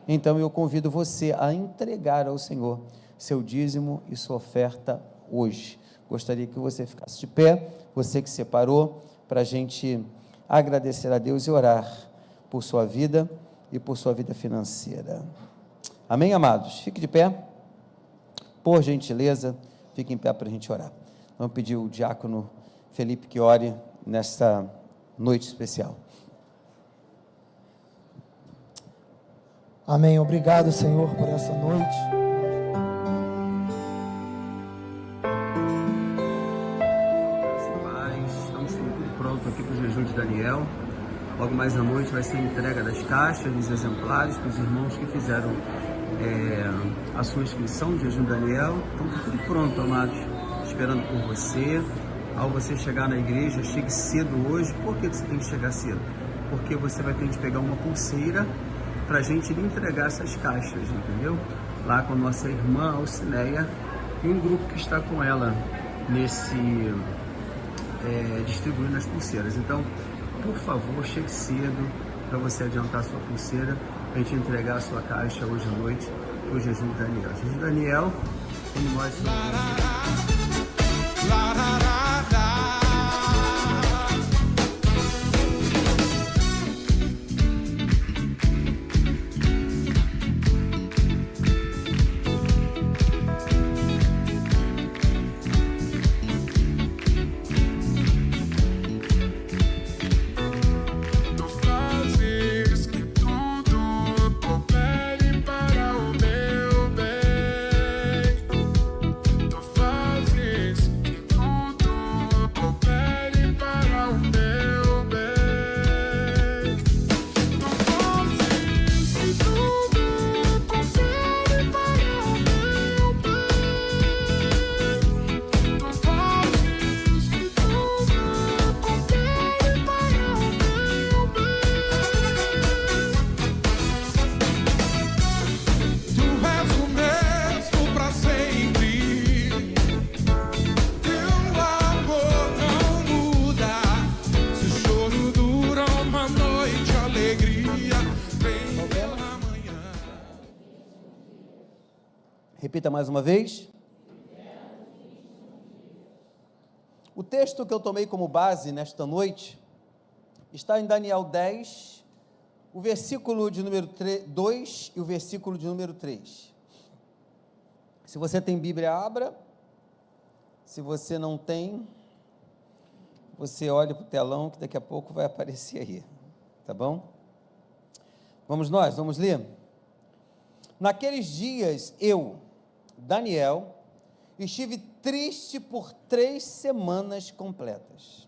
Então eu convido você a entregar ao Senhor seu dízimo e sua oferta hoje. Gostaria que você ficasse de pé, você que separou, para a gente agradecer a Deus e orar por sua vida e por sua vida financeira. Amém, amados? Fique de pé, por gentileza, fique em pé para a gente orar. Vamos pedir o diácono Felipe que ore nesta noite especial. Amém. Obrigado, Senhor, por essa noite. Estamos com tudo pronto aqui para o jejum de Daniel. Logo mais à noite vai ser a entrega das caixas, dos exemplares para os irmãos que fizeram a sua inscrição de jejum de Daniel. Então tudo pronto, amados, esperando por você. Ao você chegar na igreja, chegue cedo hoje. Por que você tem que chegar cedo? Porque você vai ter que pegar uma pulseira para a gente lhe entregar essas caixas, entendeu? Lá com a nossa irmã Alcineia e um grupo que está com ela distribuindo as pulseiras. Então, por favor, chegue cedo para você adiantar a sua pulseira, para a gente entregar a sua caixa hoje à noite para o jejum de Daniel. O jejum de Daniel, como nós Tu fazes que tudo coopere para Repita mais uma vez. O texto que eu tomei como base nesta noite está em Daniel 10, o versículo de número 2 e o versículo de número 3. Se você tem Bíblia, abra. Se você não tem, você olha para o telão que daqui a pouco vai aparecer aí, tá bom? Vamos ler? Naqueles dias, eu, Daniel, estive triste por 3 semanas completas.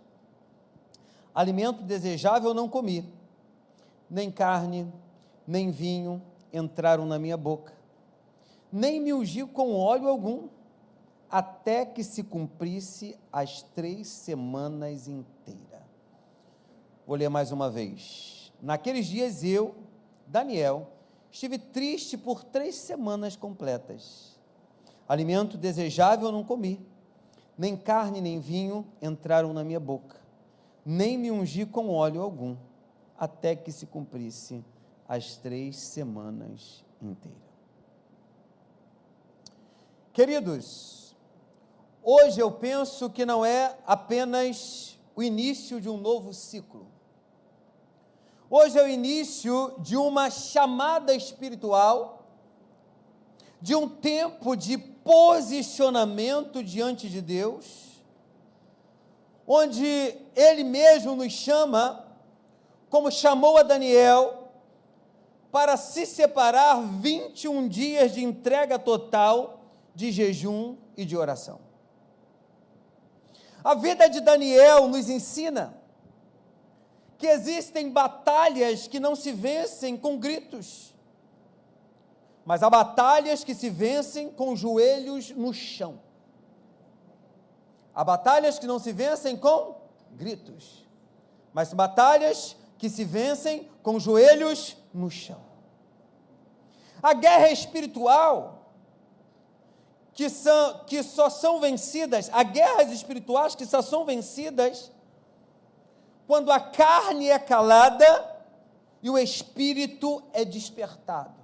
Alimento desejável não comi, nem carne, nem vinho entraram na minha boca, nem me ungi com óleo algum, até que se cumprisse as 3 semanas inteiras. Vou ler mais uma vez. Naqueles dias eu, Daniel, estive triste por 3 semanas completas. Alimento desejável não comi, nem carne nem vinho entraram na minha boca, nem me ungi com óleo algum, até que se cumprisse as 3 semanas inteiras. Queridos, hoje eu penso que não é apenas o início de um novo ciclo. Hoje é o início de uma chamada espiritual, de um tempo de posicionamento diante de Deus, onde Ele mesmo nos chama, como chamou a Daniel, para se separar 21 dias de entrega total, de jejum e de oração. A vida de Daniel nos ensina que existem batalhas que não se vencem com gritos, mas há batalhas que se vencem com joelhos no chão. Há batalhas que não se vencem com gritos, mas batalhas que se vencem com joelhos no chão. A guerra espiritual, que só são vencidas, há guerras espirituais que só são vencidas quando a carne é calada e o espírito é despertado.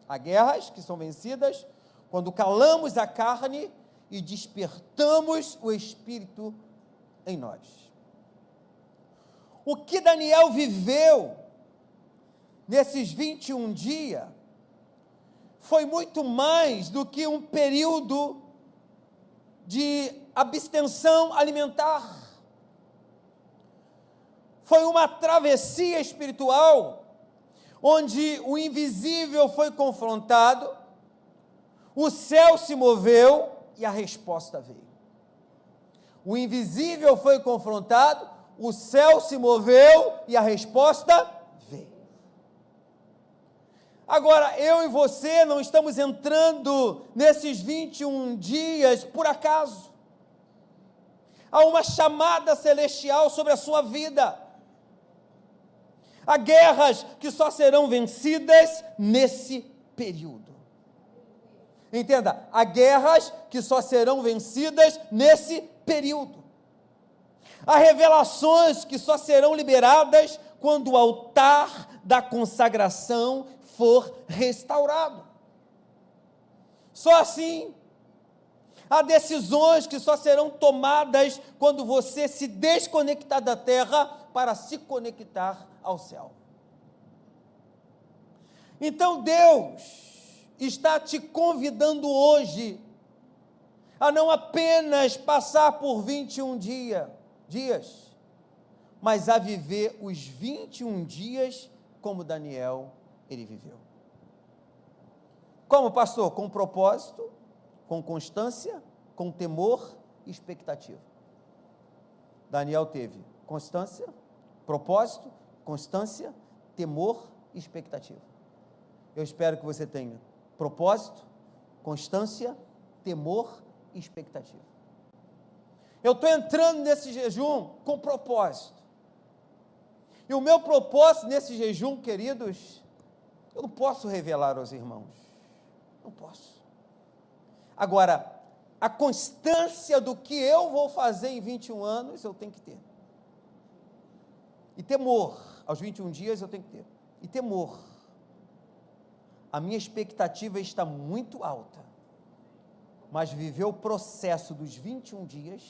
Há guerras que são vencidas quando calamos a carne e despertamos o espírito em nós. O que Daniel viveu nesses 21 dias foi muito mais do que um período de abstenção alimentar. Foi uma travessia espiritual, onde o invisível foi confrontado, o céu se moveu e a resposta veio. O invisível foi confrontado, o céu se moveu e a resposta veio. Agora, eu e você não estamos entrando nesses 21 dias por acaso. Há uma chamada celestial sobre a sua vida. Há guerras que só serão vencidas nesse período. Entenda, há guerras que só serão vencidas nesse período. Há revelações que só serão liberadas quando o altar da consagração for restaurado. Só assim. Há decisões que só serão tomadas quando você se desconectar da terra para se conectar ao céu. Então Deus está te convidando hoje a não apenas passar por 21 dias, mas a viver os 21 dias como Daniel ele viveu. Como, pastor? Com propósito, com constância, com temor e expectativa. Daniel teve constância, propósito, constância, temor e expectativa. Eu espero que você tenha propósito, constância, temor e expectativa. Eu estou entrando nesse jejum com propósito. E o meu propósito nesse jejum, queridos, eu não posso revelar aos irmãos. Não posso. Agora, a constância do que eu vou fazer em 21 anos, eu tenho que ter. E temor, aos 21 dias eu tenho que ter. e temor. A minha expectativa está muito alta, mas viver o processo dos 21 dias,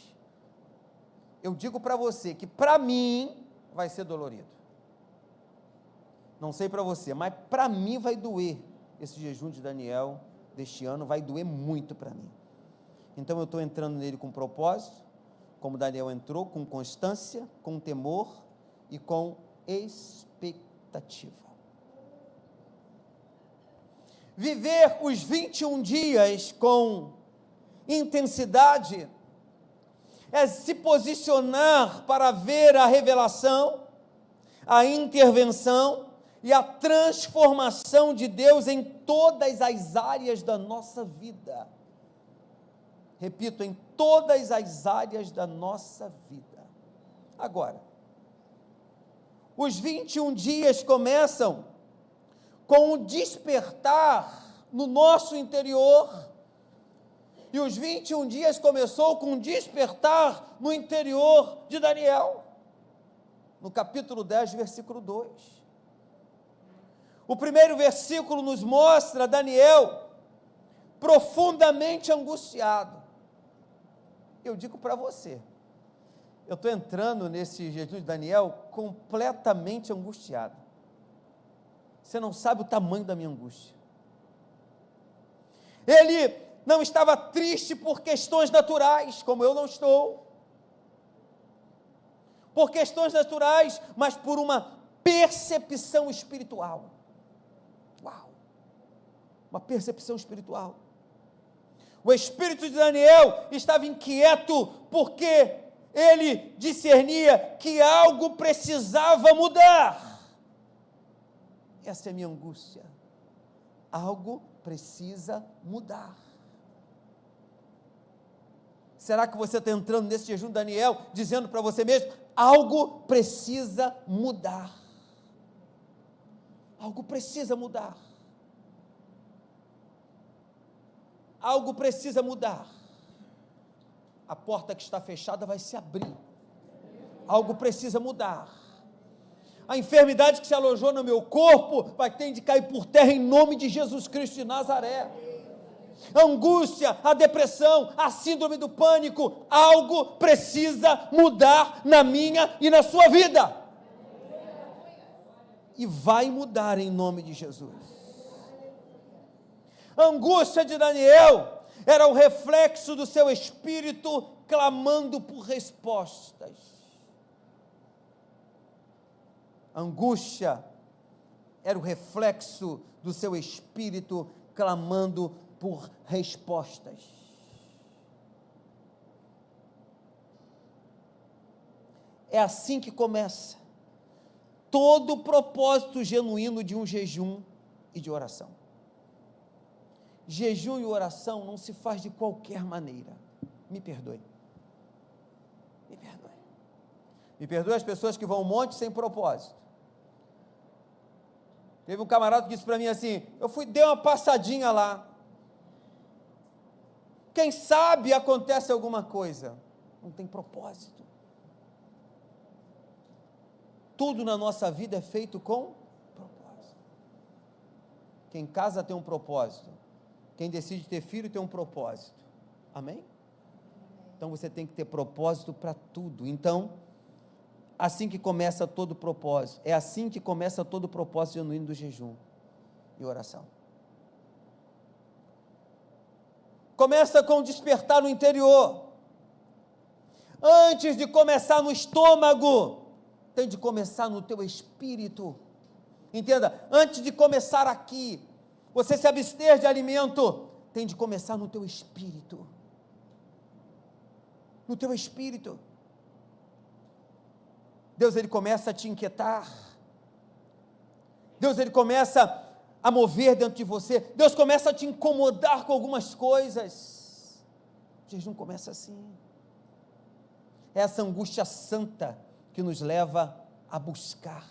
eu digo para você que para mim vai ser dolorido. Não sei para você, mas para mim vai doer. Esse jejum de Daniel deste ano vai doer muito para mim. Então eu estou entrando nele com propósito, como Daniel entrou, com constância, com temor e com expectativa. Viver os 21 dias com intensidade é se posicionar para ver a revelação, a intervenção e a transformação de Deus em todas as áreas da nossa vida. Repito, em todas as áreas da nossa vida. Agora, os 21 dias começam com o despertar no nosso interior, e os 21 dias começou com o despertar no interior de Daniel, no capítulo 10, versículo 2. O primeiro versículo nos mostra Daniel profundamente angustiado. Eu digo para você, eu estou entrando nesse jejum de Daniel completamente angustiado. Você não sabe o tamanho da minha angústia. Ele não estava triste por questões naturais, como eu não estou. Por questões naturais, mas por uma percepção espiritual. Uau! Uma percepção espiritual. O espírito de Daniel estava inquieto porque ele discernia que algo precisava mudar. Essa é a minha angústia. Algo precisa mudar. Será que você está entrando nesse jejum de Daniel dizendo para você mesmo, algo precisa mudar? Algo precisa mudar. Algo precisa mudar. A porta que está fechada vai se abrir. Algo precisa mudar. A enfermidade que se alojou no meu corpo vai ter de cair por terra em nome de Jesus Cristo de Nazaré. A angústia, a depressão, a síndrome do pânico, algo precisa mudar na minha e na sua vida. E vai mudar em nome de Jesus. A angústia de Daniel era o reflexo do seu espírito clamando por respostas. A angústia era o reflexo do seu espírito clamando por respostas. É assim que começa todo o propósito genuíno de um jejum e de oração. Jejum e oração não se faz de qualquer maneira. Me perdoe. Me perdoe. Me perdoe as pessoas que vão um monte sem propósito. Teve um camarada que disse para mim assim, dei uma passadinha lá. Quem sabe acontece alguma coisa. Não tem propósito. Tudo na nossa vida é feito com propósito. Quem casa tem um propósito. Quem decide ter filho tem um propósito. Amém? Então você tem que ter propósito para tudo. Então, assim que começa todo o propósito. É assim que começa todo o propósito genuíno do jejum e oração. Começa com o despertar no interior. Antes de começar no estômago, tem de começar no teu espírito. Entenda, antes de começar aqui, você se abster de alimento, tem de começar no teu espírito. No teu espírito. Deus, ele começa a te inquietar. Deus, ele começa a mover dentro de você. Deus começa a te incomodar com algumas coisas. O jejum começa assim. É essa angústia santa que nos leva a buscar.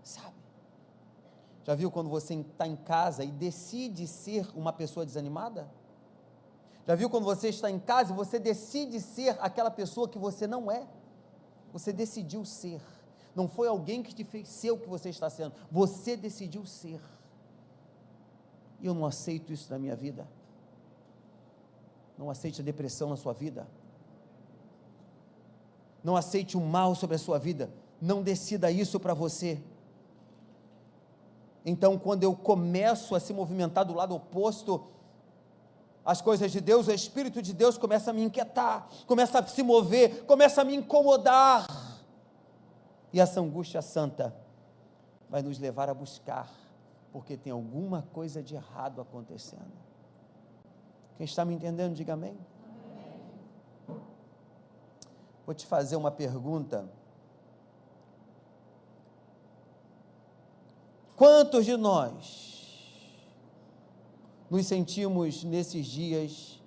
Sabe? Já viu quando você está em casa e decide ser uma pessoa desanimada? Já viu quando você está em casa e você decide ser aquela pessoa que você não é? Você decidiu ser. não foi alguém que te fez ser o que você está sendo, você decidiu ser. E eu não aceito isso na minha vida. Não aceite a depressão na sua vida. Não aceite o mal sobre a sua vida. Não decida isso para você. Então, quando eu começo a se movimentar do lado oposto, as coisas de Deus, o Espírito de Deus começa a me inquietar, começa a se mover, começa a me incomodar. E essa angústia santa vai nos levar a buscar, porque tem alguma coisa de errado acontecendo. Quem está me entendendo, diga amém. Vou te fazer uma pergunta. Quantos de nós nos sentimos nesses dias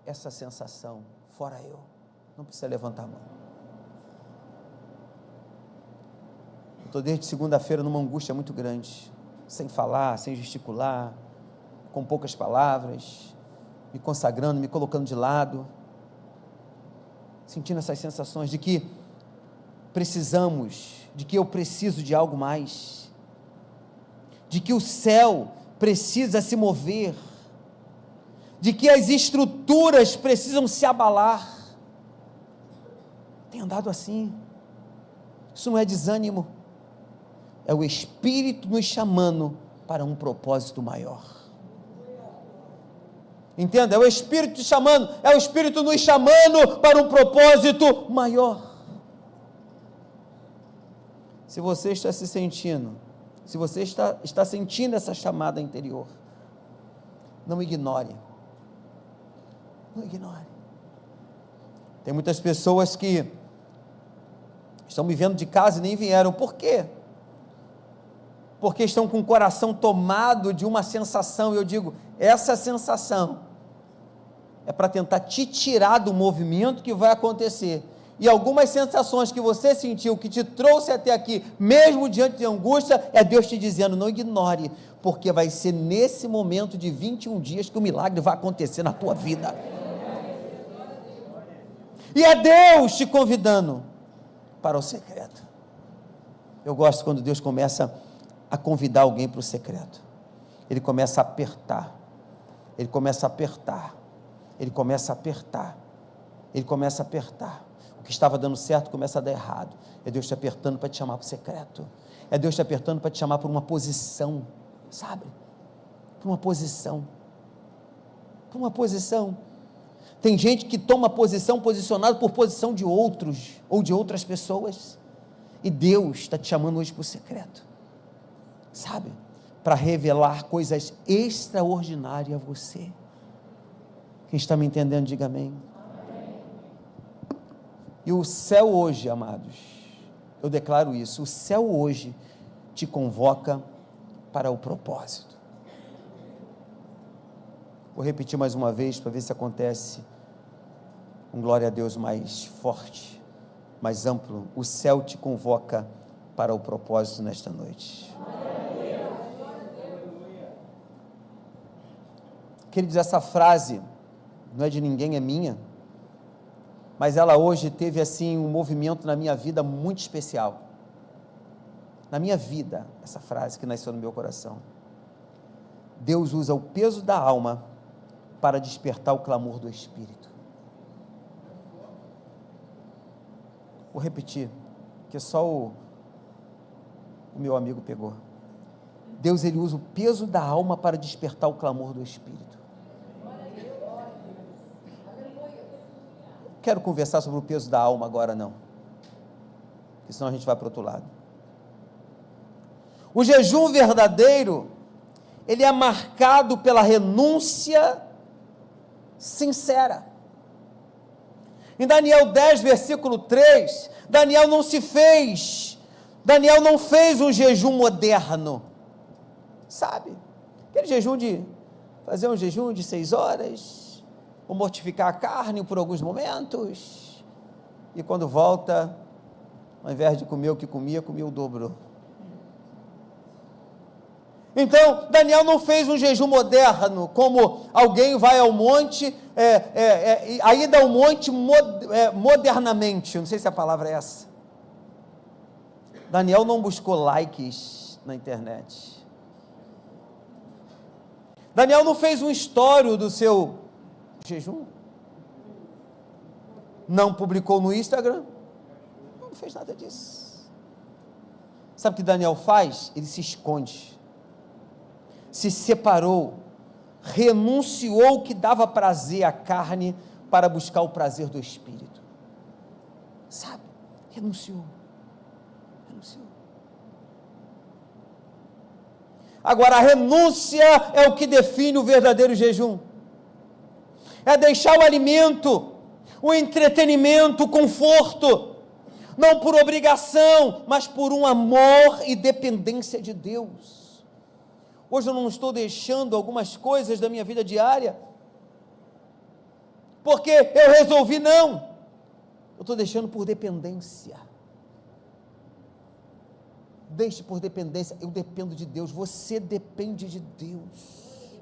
essa sensação? Fora eu, não precisa levantar a mão. Eu estou desde segunda-feira numa angústia muito grande, sem falar, sem gesticular, com poucas palavras, me consagrando, me colocando de lado, sentindo essas sensações de que precisamos, de que eu preciso de algo mais, de que o céu precisa se mover, de que as estruturas precisam se abalar. Tem andado assim. Isso não é desânimo, é o Espírito nos chamando para um propósito maior. Entenda? É o Espírito te chamando, é o Espírito nos chamando para um propósito maior. Se você está se sentindo, se você está sentindo essa chamada interior, não ignore. Não ignore. Tem muitas pessoas que estão me vendo de casa e nem vieram. Por quê? Porque estão com o coração tomado de uma sensação. E eu digo, essa sensação é para tentar te tirar do movimento que vai acontecer. E algumas sensações que você sentiu, que te trouxe até aqui, mesmo diante de angústia, é Deus te dizendo, não ignore, porque vai ser nesse momento de 21 dias que o milagre vai acontecer na tua vida. E é Deus te convidando para o secreto. Eu gosto quando Deus começa a convidar alguém para o secreto. Ele começa a apertar, ele começa a apertar, ele começa a apertar, ele começa a apertar. O que estava dando certo começa a dar errado. É Deus te apertando para te chamar para o secreto. É Deus te apertando para te chamar para uma posição, sabe? Para uma posição. Para uma posição. Tem gente que toma posição posicionada por posição de outros ou de outras pessoas. E Deus está te chamando hoje para o secreto, sabe? Para revelar coisas extraordinárias a você. Quem está me entendendo, diga amém. E o céu hoje, amados, eu declaro isso, o céu hoje te convoca para o propósito. Vou repetir mais uma vez para ver se acontece um glória a Deus mais forte, mais amplo. O céu te convoca para o propósito nesta noite. Queridos, essa frase não é de ninguém, é minha. Mas ela hoje teve assim um movimento na minha vida muito especial. Na minha vida, essa frase que nasceu no meu coração. Deus usa o peso da alma para despertar o clamor do Espírito. Vou repetir, que só o meu amigo pegou. Deus, ele usa o peso da alma para despertar o clamor do Espírito. Quero conversar sobre o peso da alma agora não, porque senão a gente vai para o outro lado. O jejum verdadeiro, ele é marcado pela renúncia sincera. Em Daniel 10, versículo 3, Daniel não fez um jejum moderno, sabe? Aquele jejum de fazer um jejum de 6 horas, ou mortificar a carne por alguns momentos, e quando volta, ao invés de comer o que comia o dobro. Então, Daniel não fez um jejum moderno, como alguém vai ao monte, a ida ao monte modernamente, não sei se a palavra é essa, Daniel não buscou likes na internet. Daniel não fez um story do seu jejum. Não publicou no Instagram. Não fez nada disso. Sabe o que Daniel faz? Ele se esconde. Se separou. Renunciou o que dava prazer à carne para buscar o prazer do Espírito. Sabe? Renunciou. Agora, a renúncia é o que define o verdadeiro jejum. É deixar o alimento, o entretenimento, o conforto, não por obrigação, mas por um amor e dependência de Deus. Hoje eu não estou deixando algumas coisas da minha vida diária, porque eu resolvi não. Eu estou deixando por dependência. Deixe por dependência. Eu dependo de Deus, você depende de Deus.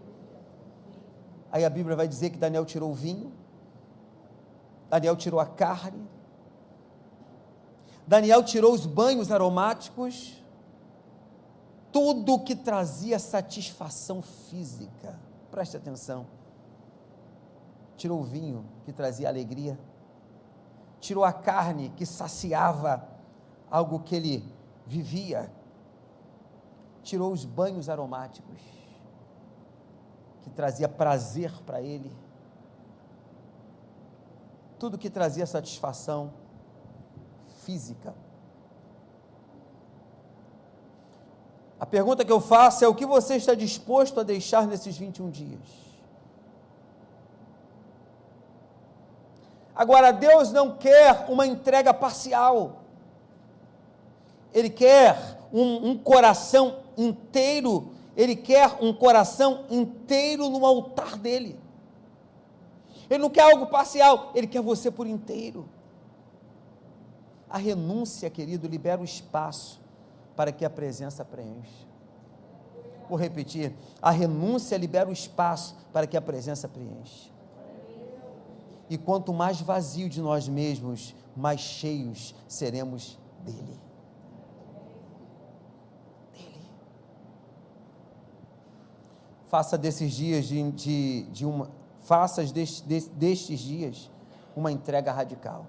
Aí a Bíblia vai dizer que Daniel tirou o vinho, Daniel tirou a carne, Daniel tirou os banhos aromáticos, tudo que trazia satisfação física. Preste atenção. Tirou o vinho que trazia alegria, tirou a carne que saciava algo que ele vivia, tirou os banhos aromáticos que trazia prazer para ele, tudo que trazia satisfação física. A pergunta que eu faço é: o que você está disposto a deixar nesses 21 dias? Agora, Deus não quer uma entrega parcial. Ele quer um coração inteiro, Ele quer um coração inteiro no altar dele. Ele não quer algo parcial, Ele quer você por inteiro. A renúncia, querido, libera o espaço para que a presença preencha. Vou repetir, a renúncia libera o espaço para que a presença preencha. E quanto mais vazio de nós mesmos, mais cheios seremos dele. Faça desses dias destes dias uma entrega radical.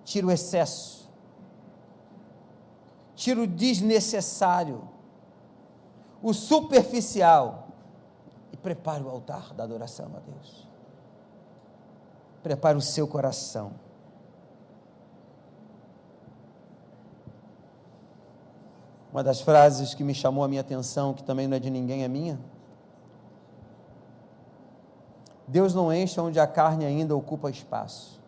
Tira o excesso, tira o desnecessário, o superficial e prepare o altar da adoração a Deus. Prepare o seu coração. Uma das frases que me chamou a minha atenção, que também não é de ninguém, é minha. Deus não enche onde a carne ainda ocupa espaço.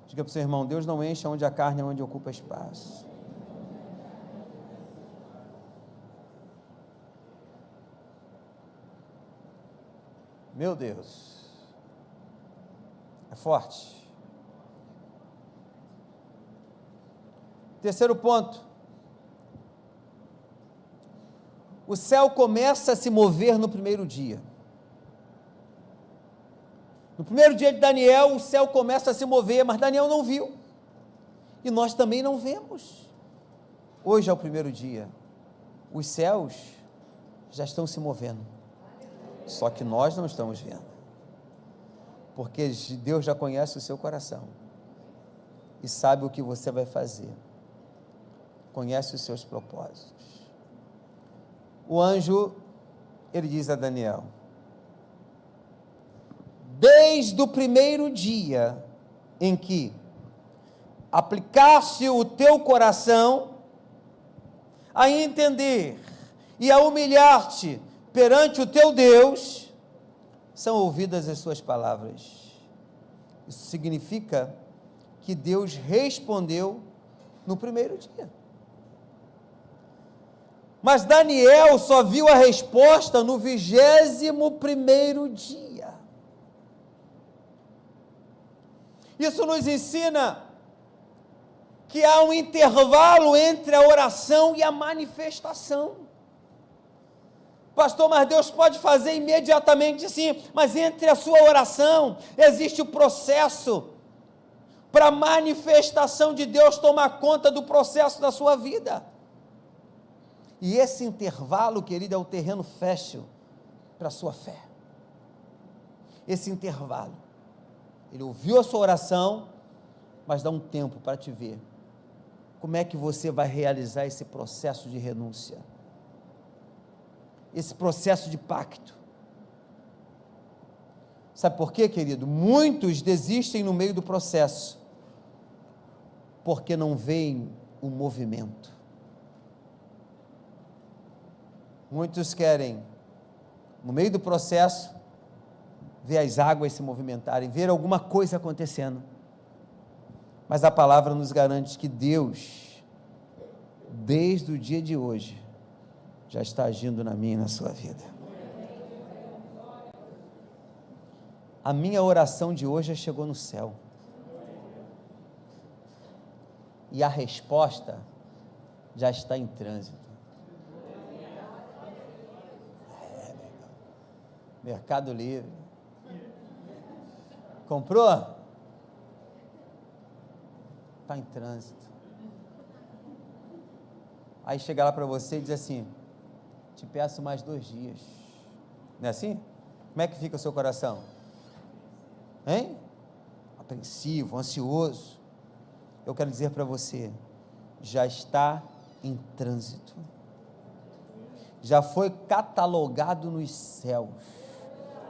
Diga para o seu irmão: Deus não enche onde a carne ainda ocupa espaço. Meu Deus, é forte. Terceiro ponto, o céu começa a se mover no primeiro dia. No primeiro dia de Daniel, o céu começa a se mover, mas Daniel não viu, e nós também não vemos. Hoje é o primeiro dia, os céus já estão se movendo, só que nós não estamos vendo, porque Deus já conhece o seu coração, e sabe o que você vai fazer, conhece os seus propósitos. O anjo, ele diz a Daniel: desde o primeiro dia em que aplicaste o teu coração a entender e a humilhar-te perante o teu Deus, são ouvidas as suas palavras. Isso significa que Deus respondeu no primeiro dia. Mas Daniel só viu a resposta no 21º dia. Isso nos ensina que há um intervalo entre a oração e a manifestação. Pastor, mas Deus pode fazer imediatamente sim, mas entre a sua oração existe o processo para a manifestação de Deus tomar conta do processo da sua vida. E esse intervalo, querido, é o terreno fértil para a sua fé. Esse intervalo, ele ouviu a sua oração, mas dá um tempo para te ver como é que você vai realizar esse processo de renúncia, esse processo de pacto. Sabe por quê, querido? Muitos desistem no meio do processo, porque não veem o movimento. Muitos querem, no meio do processo, ver as águas se movimentarem, ver alguma coisa acontecendo. Mas a palavra nos garante que Deus, desde o dia de hoje, já está agindo na minha e na sua vida. A minha oração de hoje já chegou no céu. E a resposta já está em trânsito. Mercado Livre. Comprou? Está em trânsito. Aí chega lá para você e diz assim: te peço mais 2 dias. Não é assim? Como é que fica o seu coração? Hein? Apreensivo, ansioso. Eu quero dizer para você, já está em trânsito. Já foi catalogado nos céus.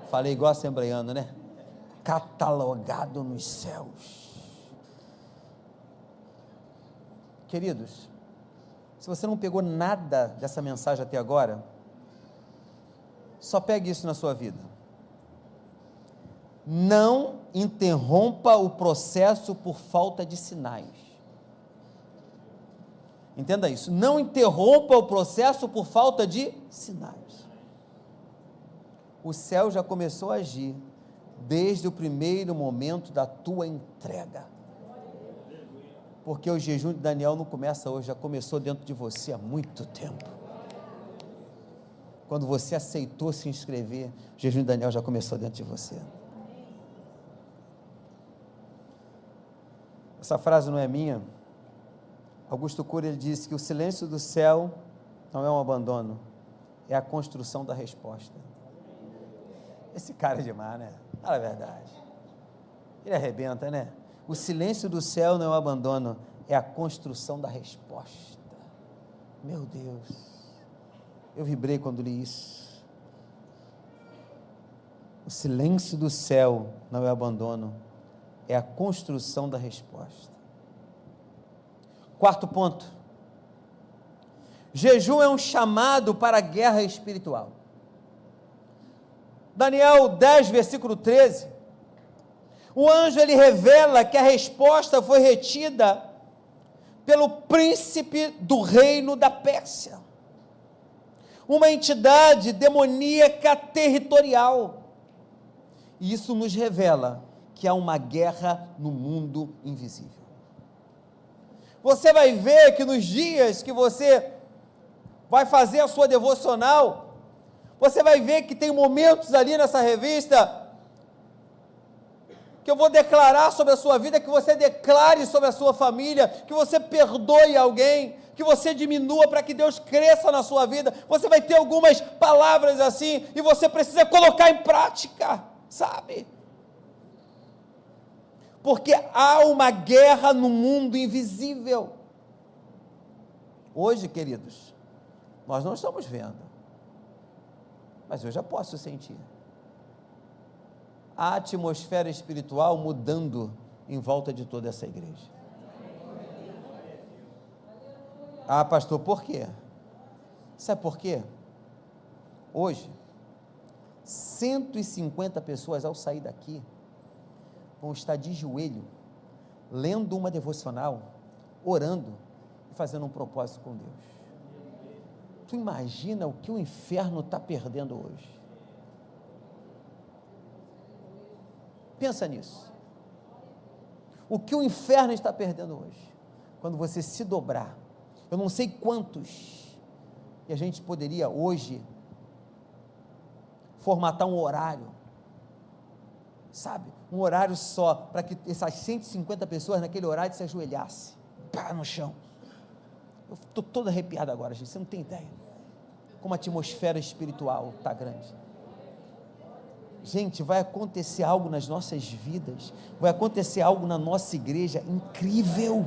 Falei igual assembleiano, né? Catalogado nos céus. Queridos, se você não pegou nada dessa mensagem até agora, só pegue isso na sua vida. Não interrompa o processo por falta de sinais. Entenda isso. Não interrompa o processo por falta de sinais. O céu já começou a agir desde o primeiro momento da tua entrega. Porque o jejum de Daniel não começa hoje, já começou dentro de você há muito tempo. Quando você aceitou se inscrever, o jejum de Daniel já começou dentro de você. Essa frase não é minha. Augusto Cury, ele disse que o silêncio do céu não é um abandono, é a construção da resposta. Esse cara é demais, né? Fala a verdade. Ele arrebenta, né? O silêncio do céu não é um abandono, é a construção da resposta. Meu Deus, eu vibrei quando li isso. O silêncio do céu não é abandono, é a construção da resposta. 4º ponto. Jejum é um chamado para a guerra espiritual. Daniel 10, versículo 13. O anjo, ele revela que a resposta foi retida pelo príncipe do reino da Pérsia, uma entidade demoníaca territorial. E isso nos revela que há uma guerra no mundo invisível. Você vai ver que nos dias que você vai fazer a sua devocional, você vai ver que tem momentos ali nessa revista que eu vou declarar sobre a sua vida, que você declare sobre a sua família, que você perdoe alguém, que você diminua para que Deus cresça na sua vida. Você vai ter algumas palavras assim, e você precisa colocar em prática, sabe? Porque há uma guerra no mundo invisível. Hoje, queridos, nós não estamos vendo, mas eu já posso sentir a atmosfera espiritual mudando em volta de toda essa igreja. Ah, pastor, por quê? Sabe por quê? Hoje, 150 pessoas ao sair daqui vão estar de joelho, lendo uma devocional, orando e fazendo um propósito com Deus. Tu imagina o que o inferno está perdendo hoje? Pensa nisso. O que o inferno está perdendo hoje? Quando você se dobrar. Eu não sei quantos, e a gente poderia hoje formatar um horário, sabe, um horário só, para que essas 150 pessoas naquele horário se ajoelhassem, pá, no chão. Eu estou todo arrepiado agora, gente, você não tem ideia, como a atmosfera espiritual está grande. Gente, vai acontecer algo nas nossas vidas, vai acontecer algo na nossa igreja, incrível,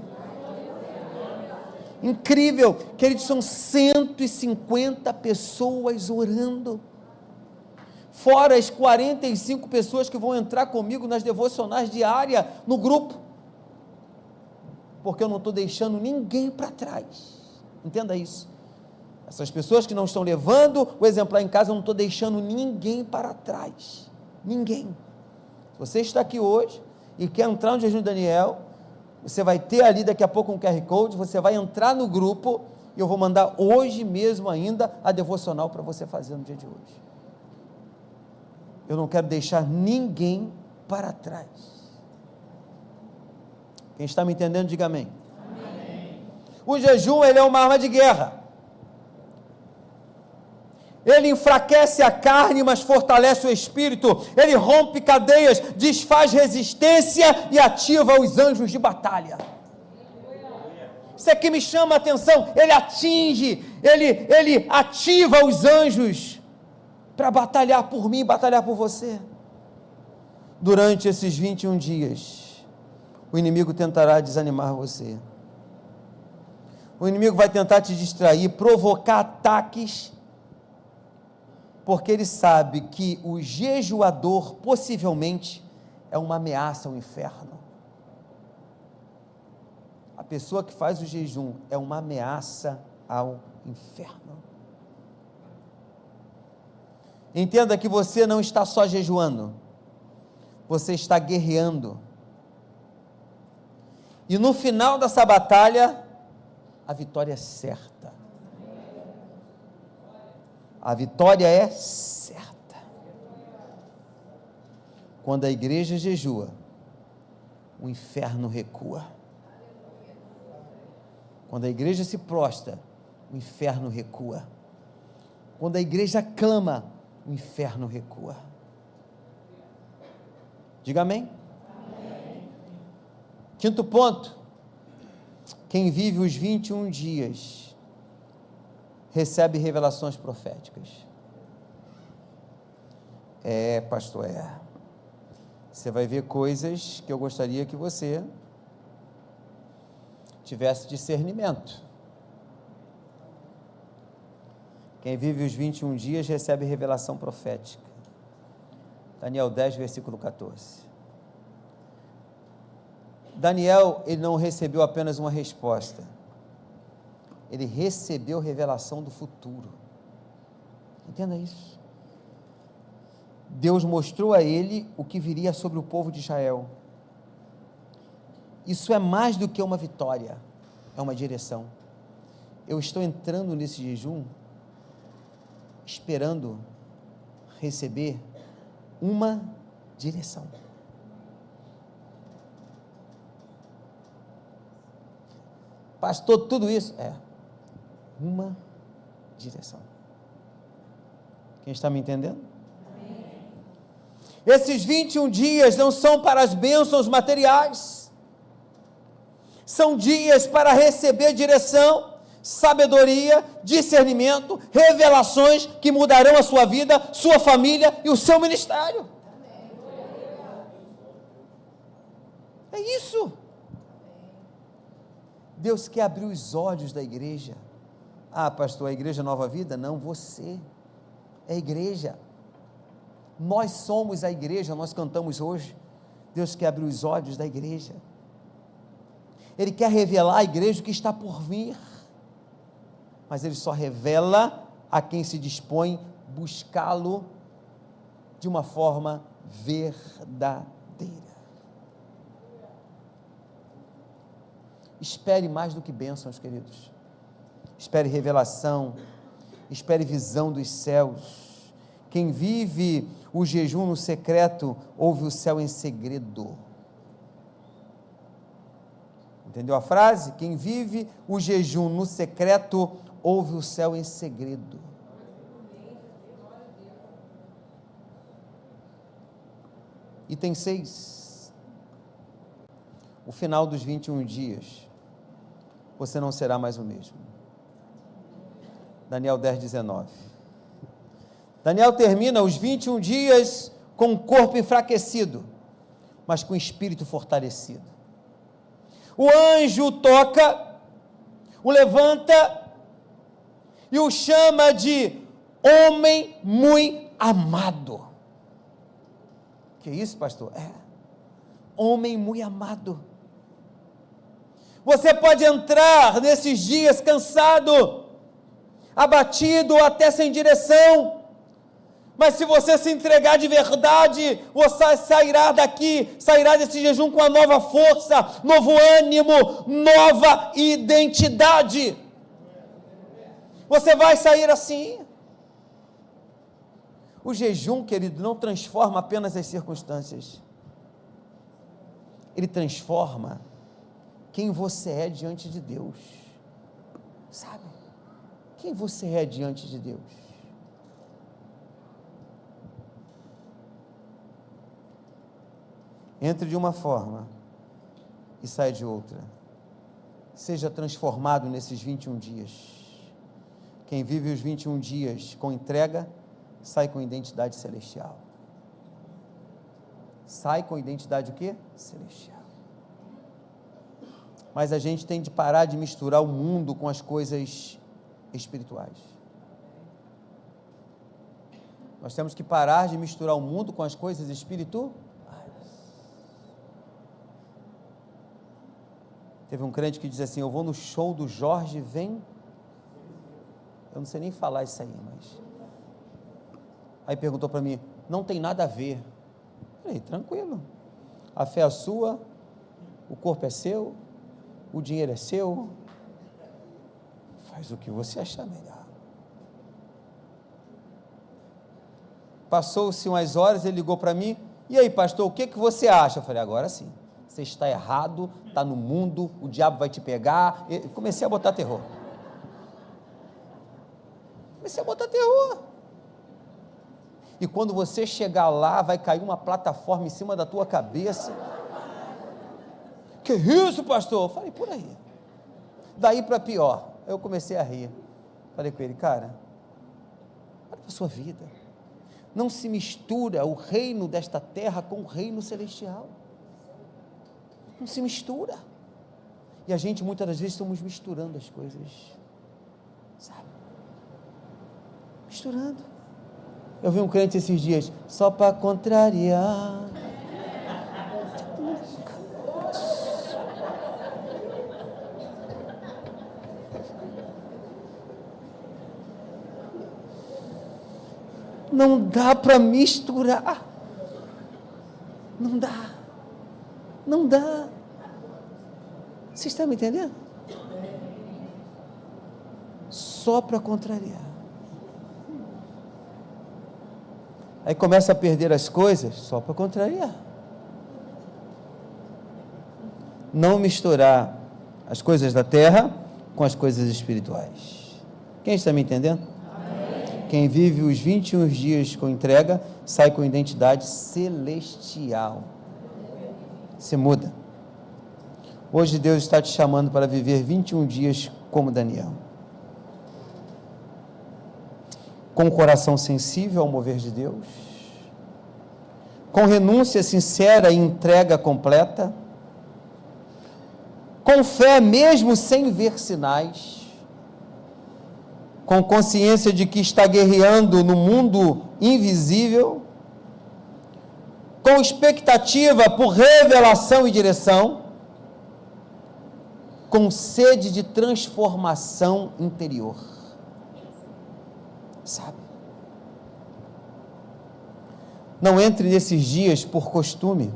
incrível, queridos, são 150 pessoas orando, fora as 45 pessoas que vão entrar comigo nas devocionais diárias, no grupo, porque eu não estou deixando ninguém para trás, entenda isso, essas pessoas que não estão levando o exemplar em casa, eu não estou deixando ninguém para trás, ninguém. Se você está aqui hoje, e quer entrar no jejum de Daniel, você vai ter ali daqui a pouco um QR Code, você vai entrar no grupo, e eu vou mandar hoje mesmo ainda, a devocional para você fazer no dia de hoje. Eu não quero deixar ninguém para trás. Quem está me entendendo, diga amém. Amém. O jejum, ele é uma arma de guerra. Ele enfraquece a carne, mas fortalece o espírito. Ele rompe cadeias, desfaz resistência e ativa os anjos de batalha. Isso aqui me chama a atenção. Ele atinge, ele ativa os anjos para batalhar por mim, batalhar por você. Durante esses 21 dias, o inimigo tentará desanimar você. O inimigo vai tentar te distrair, provocar ataques, porque ele sabe que o jejuador possivelmente é uma ameaça ao inferno. A pessoa que faz o jejum é uma ameaça ao inferno. Entenda que você não está só jejuando, você está guerreando. E no final dessa batalha, a vitória é certa. A vitória é certa. Quando a igreja jejua, o inferno recua. Quando a igreja se prostra, o inferno recua. Quando a igreja clama, o inferno recua. Diga amém. Amém. Quinto ponto. Quem vive os 21 dias recebe revelações proféticas. Pastor, você vai ver coisas que eu gostaria que você tivesse discernimento. Quem vive os 21 dias recebe revelação profética. Daniel 10, versículo 14. Daniel, ele não recebeu apenas uma resposta, ele recebeu revelação do futuro. Entenda isso. Deus mostrou a ele o que viria sobre o povo de Israel. Isso é mais do que uma vitória, é uma direção. Eu estou entrando nesse jejum esperando receber uma direção. Pastor, tudo isso? Uma direção. Quem está me entendendo? Amém. Esses 21 dias não são para as bênçãos materiais, são dias para receber direção, sabedoria, discernimento, revelações que mudarão a sua vida, sua família e o seu ministério. É isso. Deus quer abrir os olhos da igreja. Pastor, a igreja Nova Vida? Não, você é a igreja. Nós somos a igreja, nós cantamos hoje. Deus quer abrir os olhos da igreja. Ele quer revelar à igreja o que está por vir. Mas Ele só revela a quem se dispõe buscá-lo de uma forma verdadeira. Espere mais do que bênçãos, queridos. Espere revelação, espere visão dos céus. Quem vive o jejum no secreto, ouve o céu em segredo. Entendeu a frase? Quem vive o jejum no secreto, ouve o céu em segredo. Item 6. O final dos 21 dias, você não será mais o mesmo. Daniel 10:19. Daniel termina os 21 dias com o corpo enfraquecido, mas com o espírito fortalecido. O anjo o toca, o levanta e o chama de homem muito amado. Que isso, pastor? Homem muito amado. Você pode entrar nesses dias cansado, abatido, até sem direção, mas se você se entregar de verdade, você sairá daqui, sairá desse jejum com uma nova força, novo ânimo, nova identidade. Você vai sair assim. O jejum, querido, não transforma apenas as circunstâncias, ele transforma quem você é diante de Deus, sabe? Quem você é diante de Deus. Entre de uma forma e sai de outra. Seja transformado nesses 21 dias. Quem vive os 21 dias com entrega, sai com identidade celestial. Sai com identidade o quê? Celestial. Mas a gente tem de parar de misturar o mundo com as coisas espirituais. Nós temos que parar de misturar o mundo com as coisas espirituais. Teve um crente que diz assim: eu vou no show do Jorge, vem. Eu não sei nem falar isso aí, mas... Aí perguntou para mim, não tem nada a ver. Eu falei, tranquilo. A fé é sua, o corpo é seu, o dinheiro é seu. Faz o que você achar melhor. Passou-se umas horas, ele ligou para mim, e aí, pastor, o que você acha? Eu falei, agora sim. Você está errado, está no mundo, o diabo vai te pegar. Eu comecei a botar terror. E quando você chegar lá, vai cair uma plataforma em cima da tua cabeça. Que isso, pastor? Eu falei, por aí. Daí para pior. Eu comecei a rir. Falei com ele, cara, olha para a sua vida. Não se mistura o reino desta terra com o reino celestial. Não se mistura. E a gente, muitas das vezes, estamos misturando as coisas. Sabe? Misturando. Eu vi um crente esses dias, só para contrariar. Não dá para misturar. Não dá. Não dá. Você está me entendendo? Só para contrariar. Aí começa a perder as coisas só para contrariar. Não misturar as coisas da terra com as coisas espirituais. Quem está me entendendo? Amém. Quem vive os 21 dias com entrega, sai com identidade celestial. Você muda. Hoje Deus está te chamando para viver 21 dias como Daniel. Com o coração sensível ao mover de Deus, com renúncia sincera e entrega completa, com fé mesmo sem ver sinais, com consciência de que está guerreando no mundo invisível, com expectativa por revelação e direção, com sede de transformação interior. Sabe? Não entre nesses dias por costume,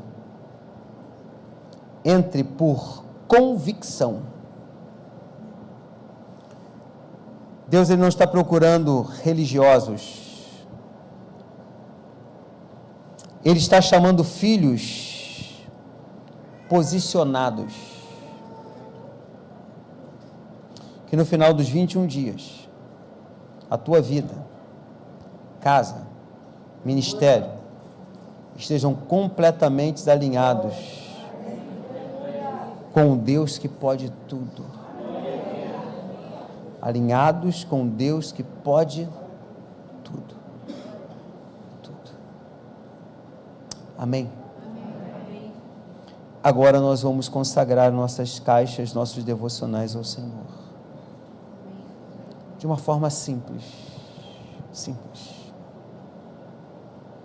entre por convicção. Deus, ele não está procurando religiosos, ele está chamando filhos posicionados, que no final dos 21 dias, a tua vida, casa, ministério, estejam completamente alinhados com o Deus que pode tudo. Alinhados com Deus que pode tudo. Tudo. Amém? Agora nós vamos consagrar nossas caixas, nossos devocionais ao Senhor. De uma forma simples. Simples.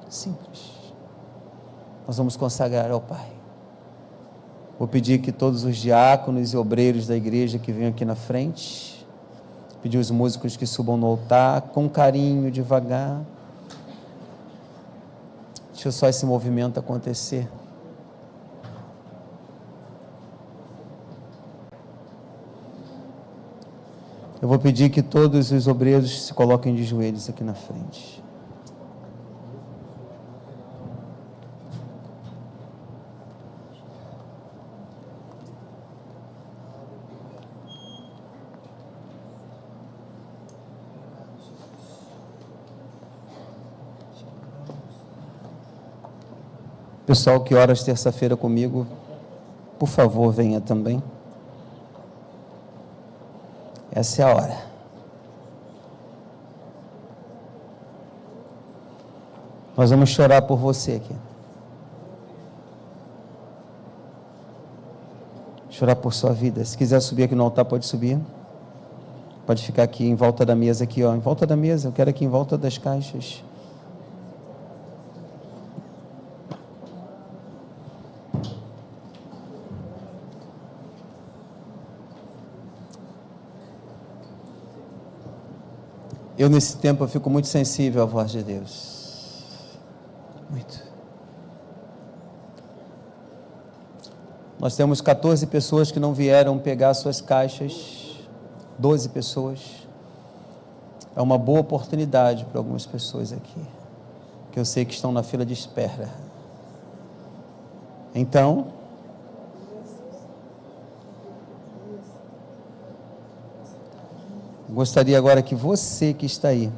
Simples. Nós vamos consagrar ao Pai. Vou pedir que todos os diáconos e obreiros da igreja que venham aqui na frente, pedir os músicos que subam no altar, com carinho, devagar. Deixa só esse movimento acontecer. Eu vou pedir que todos os obreiros se coloquem de joelhos aqui na frente. Pessoal que ora terça-feira comigo, por favor, venha também. Essa é a hora. Nós vamos chorar por você aqui. Chorar por sua vida. Se quiser subir aqui no altar, pode subir. Pode ficar aqui em volta da mesa, aqui, ó, em volta da mesa. Eu quero aqui em volta das caixas. Eu, nesse tempo, eu fico muito sensível à voz de Deus. Muito. Nós temos 14 pessoas que não vieram pegar suas caixas. 12 pessoas. É uma boa oportunidade para algumas pessoas aqui, que eu sei que estão na fila de espera. Então, gostaria agora que você que está aí,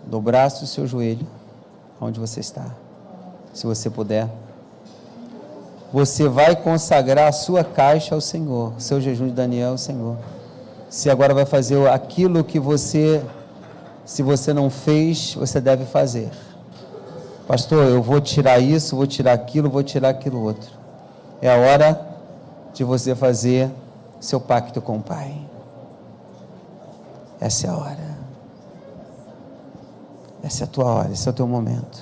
dobrasse o seu joelho, onde você está, se você puder. Você vai consagrar a sua caixa ao Senhor, o seu jejum de Daniel ao Senhor. Você agora vai fazer aquilo que você, se você não fez, você deve fazer. Pastor, eu vou tirar isso, vou tirar aquilo outro. É a hora de você fazer seu pacto com o Pai. Essa é a hora. Essa é a tua hora, esse é o teu momento.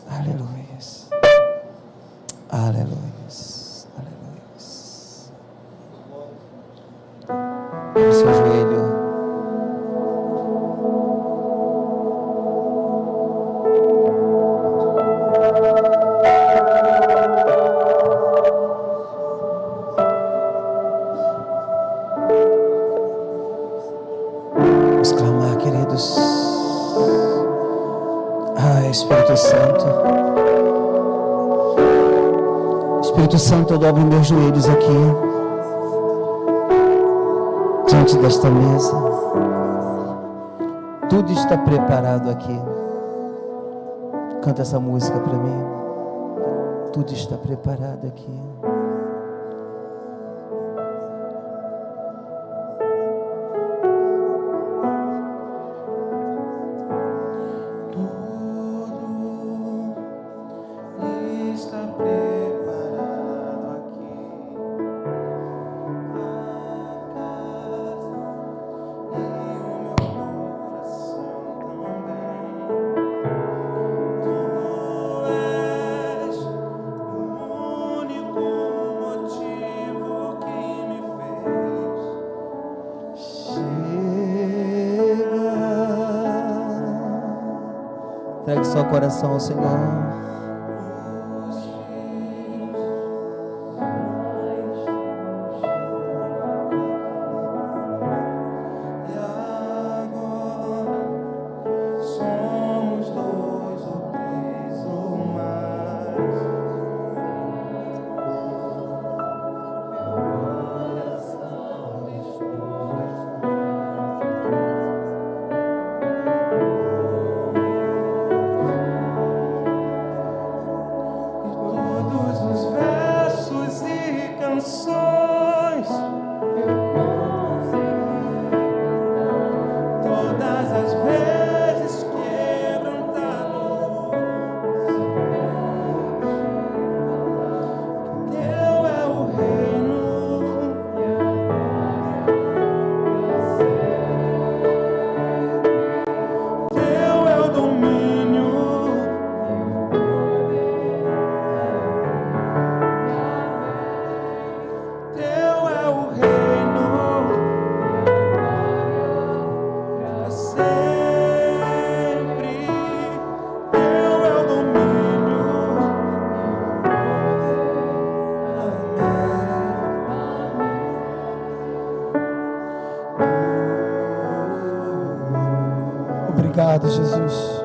Aleluia. Aleluia. Aleluia. No seu joelho. Vamos clamar, queridos. Espírito Santo. Espírito Santo, eu dobro meus joelhos aqui, diante desta mesa. Tudo está preparado aqui. Canta essa música para mim. Tudo está preparado aqui. Entregue seu coração ao Senhor. orações, todas as vezes quebrantado. Teu é o reino, teu é o domínio. Teu é o reino pra sempre. Teu é o domínio. Obrigado, Jesus.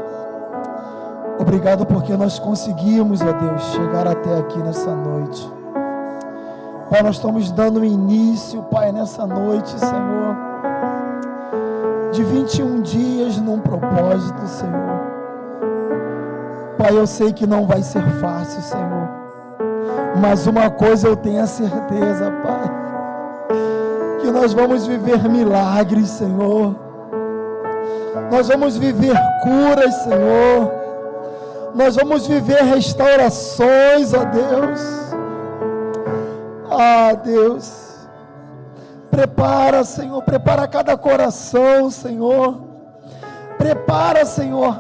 Obrigado porque nós conseguimos, ó Deus, chegar até aqui nessa noite. Pai, nós estamos dando início, Pai, nessa noite, Senhor, de 21 dias num propósito, Senhor. Pai, eu sei que não vai ser fácil, Senhor, mas uma coisa eu tenho a certeza, Pai, que nós vamos viver milagres, Senhor. Nós vamos viver curas, Senhor. Nós vamos viver restaurações, ó Deus. Ah, Deus, prepara, Senhor, prepara cada coração, Senhor. Prepara, Senhor,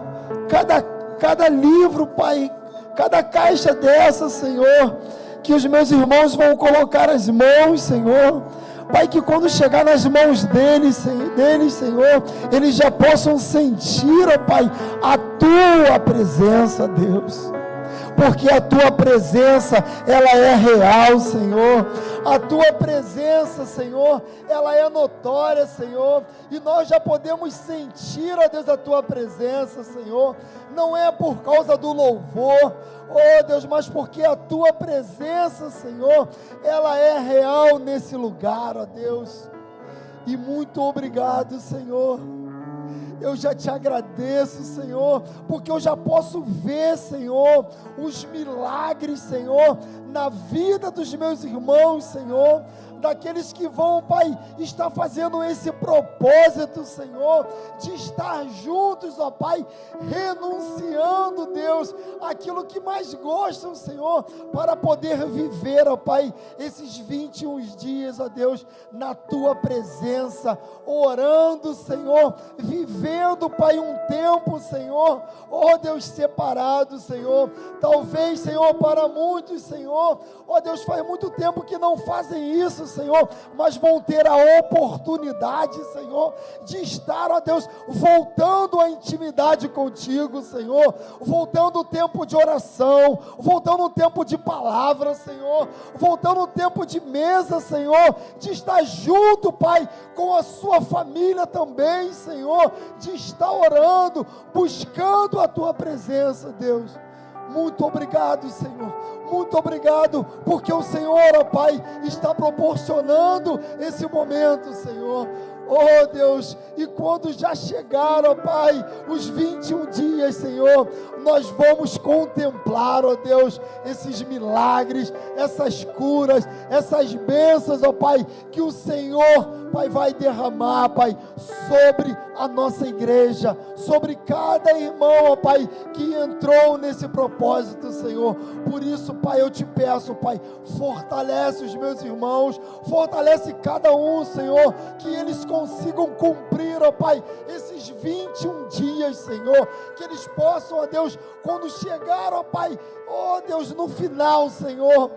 cada livro, Pai, cada caixa dessa, Senhor, que os meus irmãos vão colocar as mãos, Senhor. Pai, que quando chegar nas mãos deles, Senhor, eles já possam sentir, ó Pai, a Tua presença, Deus. Porque a Tua presença, ela é real, Senhor. A Tua presença, Senhor, ela é notória, Senhor. E nós já podemos sentir, ó Deus, a Tua presença, Senhor. Não é por causa do louvor, ó Deus, mas porque a Tua presença, Senhor, ela é real nesse lugar, ó Deus. E muito obrigado, Senhor. Eu já te agradeço, Senhor, porque eu já posso ver, Senhor, os milagres, Senhor, na vida dos meus irmãos, Senhor, daqueles que vão, Pai, estar fazendo esse propósito, Senhor, de estar juntos, ó Pai, renunciando, Deus, aquilo que mais gostam, Senhor, para poder viver, ó Pai, esses 21 dias, ó Deus, na Tua presença, orando, Senhor, vivendo, Pai, um tempo, Senhor, ó Deus, separado, Senhor, talvez, Senhor, para muitos, Senhor, ó Deus, faz muito tempo que não fazem isso, Senhor, mas vão ter a oportunidade, Senhor, de estar, ó Deus, voltando à intimidade contigo, Senhor, voltando o tempo de oração, voltando o tempo de palavra, Senhor, voltando o tempo de mesa, Senhor, de estar junto, Pai, com a sua família também, Senhor, de estar orando, buscando a Tua presença, Deus. Muito obrigado, Senhor, muito obrigado, porque o Senhor, ó Pai, está proporcionando esse momento, Senhor. Oh Deus, e quando já chegar, ó Pai, os 21 dias, Senhor, nós vamos contemplar, ó Deus, esses milagres, essas curas, essas bênçãos, ó Pai, que o Senhor, Pai, vai derramar, Pai, sobre a nossa igreja, sobre cada irmão, ó Pai, que entrou nesse propósito, Senhor. Por isso, Pai, eu te peço, Pai, fortalece os meus irmãos, fortalece cada um, Senhor, que eles consigam cumprir, ó Pai, esses 21 dias, Senhor, que eles possam, ó Deus, quando chegar, ó Pai, ó Deus, no final, Senhor,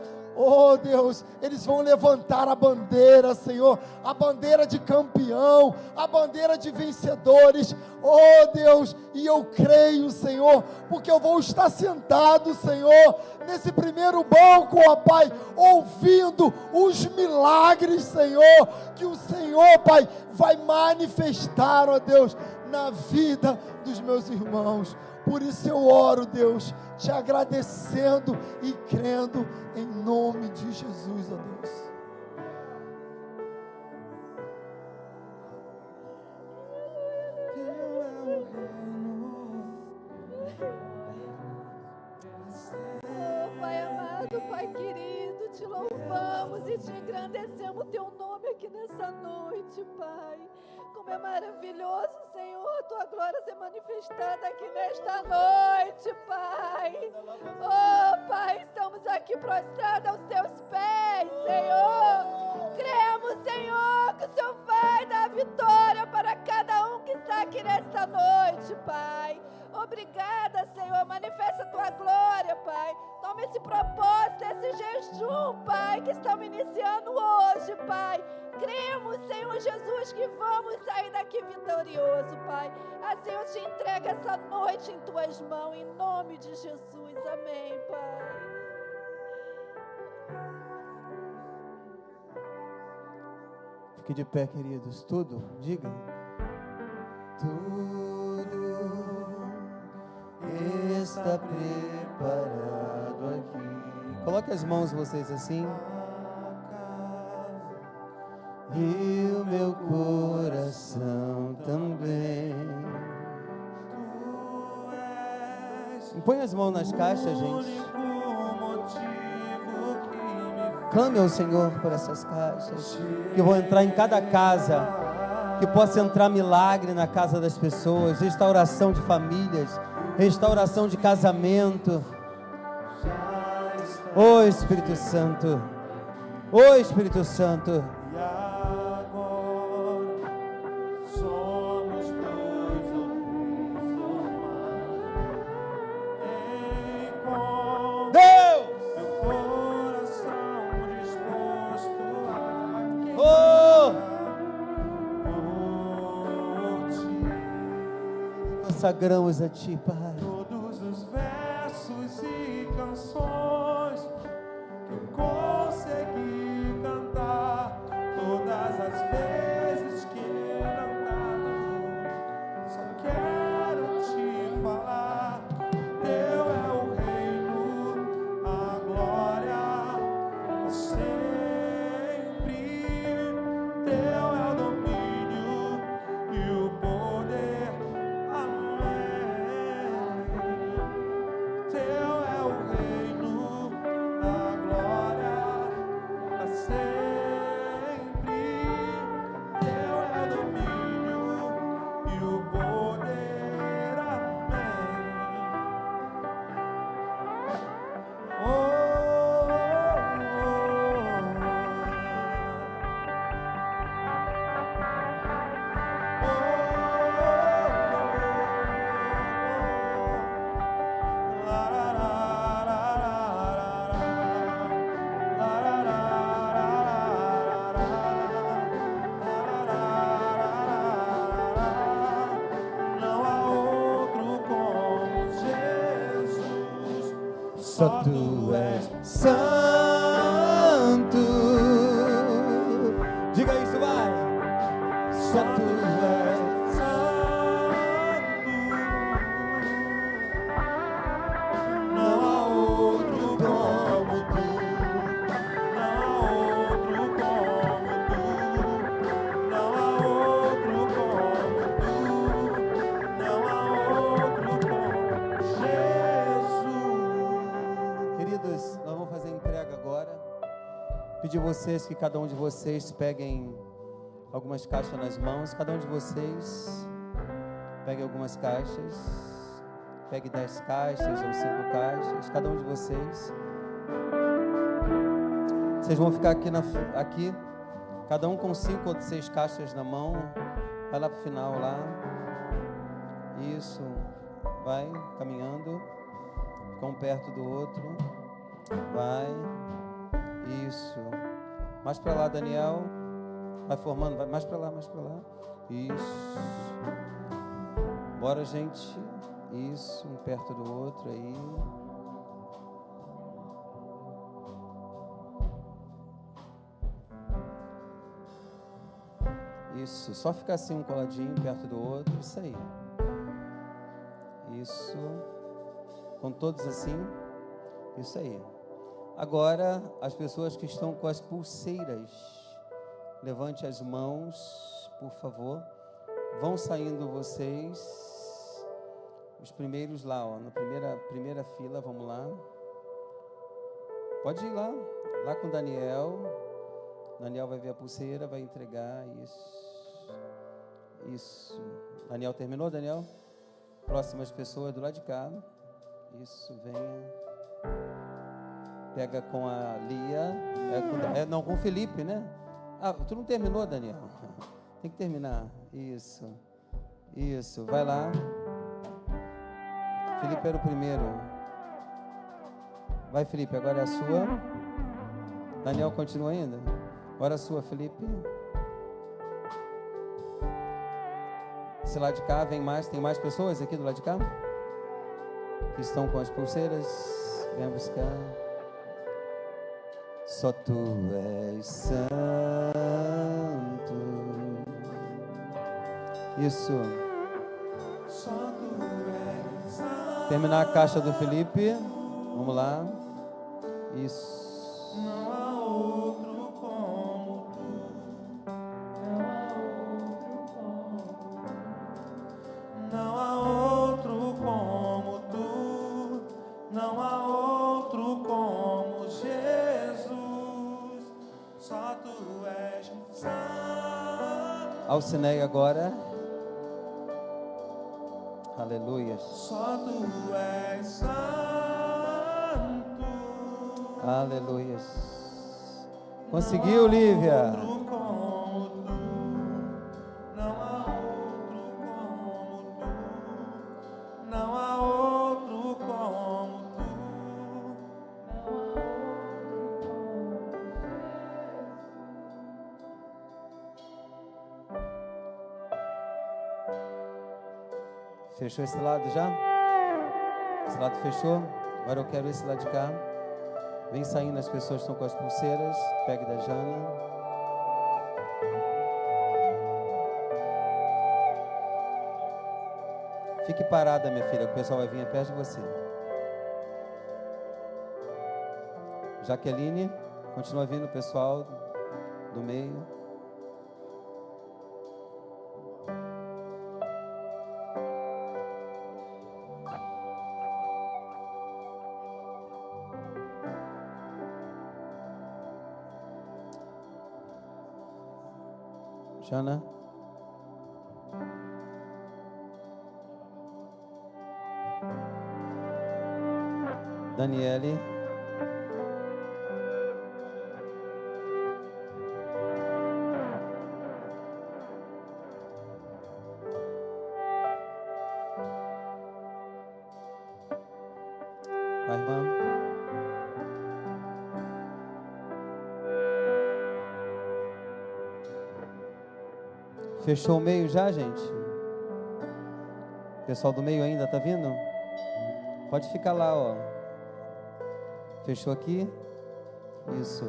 oh Deus, eles vão levantar a bandeira, Senhor, a bandeira de campeão, a bandeira de vencedores, oh Deus, e eu creio, Senhor, porque eu vou estar sentado, Senhor, nesse primeiro banco, ó Pai, ouvindo os milagres, Senhor, que o Senhor, Pai, vai manifestar, ó Deus, na vida dos meus irmãos. Por isso eu oro, Deus, te agradecendo e crendo em nome de Jesus, ó Deus. Oh, Pai amado, Pai querido, te louvamos. louvamos e te engrandecemos o teu nome aqui nessa noite, Pai. Como é maravilhoso, Senhor, tua glória ser manifestada aqui nesta noite, Pai. Oh, Pai, estamos aqui prostrados aos teus pés, Senhor. Cremos, Senhor, que o Senhor vai dar vitória para cada um que está aqui nesta noite, Pai. Obrigada, Senhor. Manifesta a tua glória, Pai. Toma esse propósito, esse jejum, Pai, que estamos iniciando hoje, Pai. Cremos, Senhor Jesus, que vamos sair daqui vitorioso, Pai. Assim eu te entrego essa noite em tuas mãos, em nome de Jesus. Amém, Pai. Fique de pé, queridos. Tudo, diga. Tudo está preparado aqui. Coloque as mãos vocês assim. E o meu coração também. Põe as mãos nas caixas, gente. Clame ao Senhor por essas caixas, que vão entrar em cada casa, que possa entrar milagre na casa das pessoas, restauração de famílias, restauração de casamento. Ô Espírito Santo, ô Espírito Santo. Consagramos a Ti, Pai. Todos os versos e canções que eu consegui cantar, todas as vezes que cantado, só quero te falar. Teu é o reino, a glória é sempre. Teu é o domínio e o poder. Só Tu és santo. Diga isso, vai. Só Tu és santo. Não há outro como Tu. Não há outro como Tu. Não há outro como Tu. Não há outro como Jesus. Queridos, nós vamos fazer a entrega agora. Pedir vocês que cada um de vocês peguem algumas caixas nas mãos. Cada um de vocês pegue algumas caixas. Pegue 10 caixas ou 5 caixas. Cada um de vocês. Vocês vão ficar aqui, cada um com 5 ou 6 caixas na mão. Vai lá para o final lá. Isso. Vai caminhando. Fica um perto do outro. Vai. Isso. Mais para lá, Daniel. Vai formando, vai mais para lá, mais para lá. Isso. Bora, gente. Isso, um perto do outro aí. Isso, só ficar assim um coladinho perto do outro. Isso aí. Isso. Com todos assim. Isso aí. Agora, as pessoas que estão com as pulseiras, levante as mãos, por favor. Vão saindo vocês, os primeiros lá, ó, na primeira fila, vamos lá. Pode ir lá, Lá com o Daniel. Daniel vai ver a pulseira, vai entregar. Isso. Daniel terminou, Daniel? Próximas pessoas do lado de cá. Isso, venha. Pega com a Lia. Não, com o Felipe, né? Ah, tu não terminou, Daniel? Tem que terminar. Isso. Vai lá. Felipe era o primeiro. Vai, Felipe, agora é a sua. Daniel continua ainda? Agora a sua, Felipe. Esse lado de cá, vem mais. Tem mais pessoas aqui do lado de cá? Que estão com as pulseiras. Vem buscar. Só tu és santo. Isso. Só tu és santo. Terminar a caixa do Felipe. Vamos lá. Isso. Não há outro como tu. Não há outro como tu. Não há outro como Jesus. Só tu és santo. Alcineia agora. Aleluia. Só tu és santo. Aleluia. Conseguiu, Lívia? Outro como tu. Não há outro como tu. Não há outro como tu. Fechou esse lado já? Esse lado fechou? Agora eu quero esse lado de cá. Vem saindo as pessoas que estão com as pulseiras. Pegue da Jana. Fique parada, minha filha, que o pessoal vai vir perto de você. Jaqueline, continua vindo o pessoal do meio. Jana. Daniele. Vai, irmã. Fechou o meio já, gente? O pessoal do meio ainda tá vindo? Pode ficar lá, ó. Fechou aqui? Isso.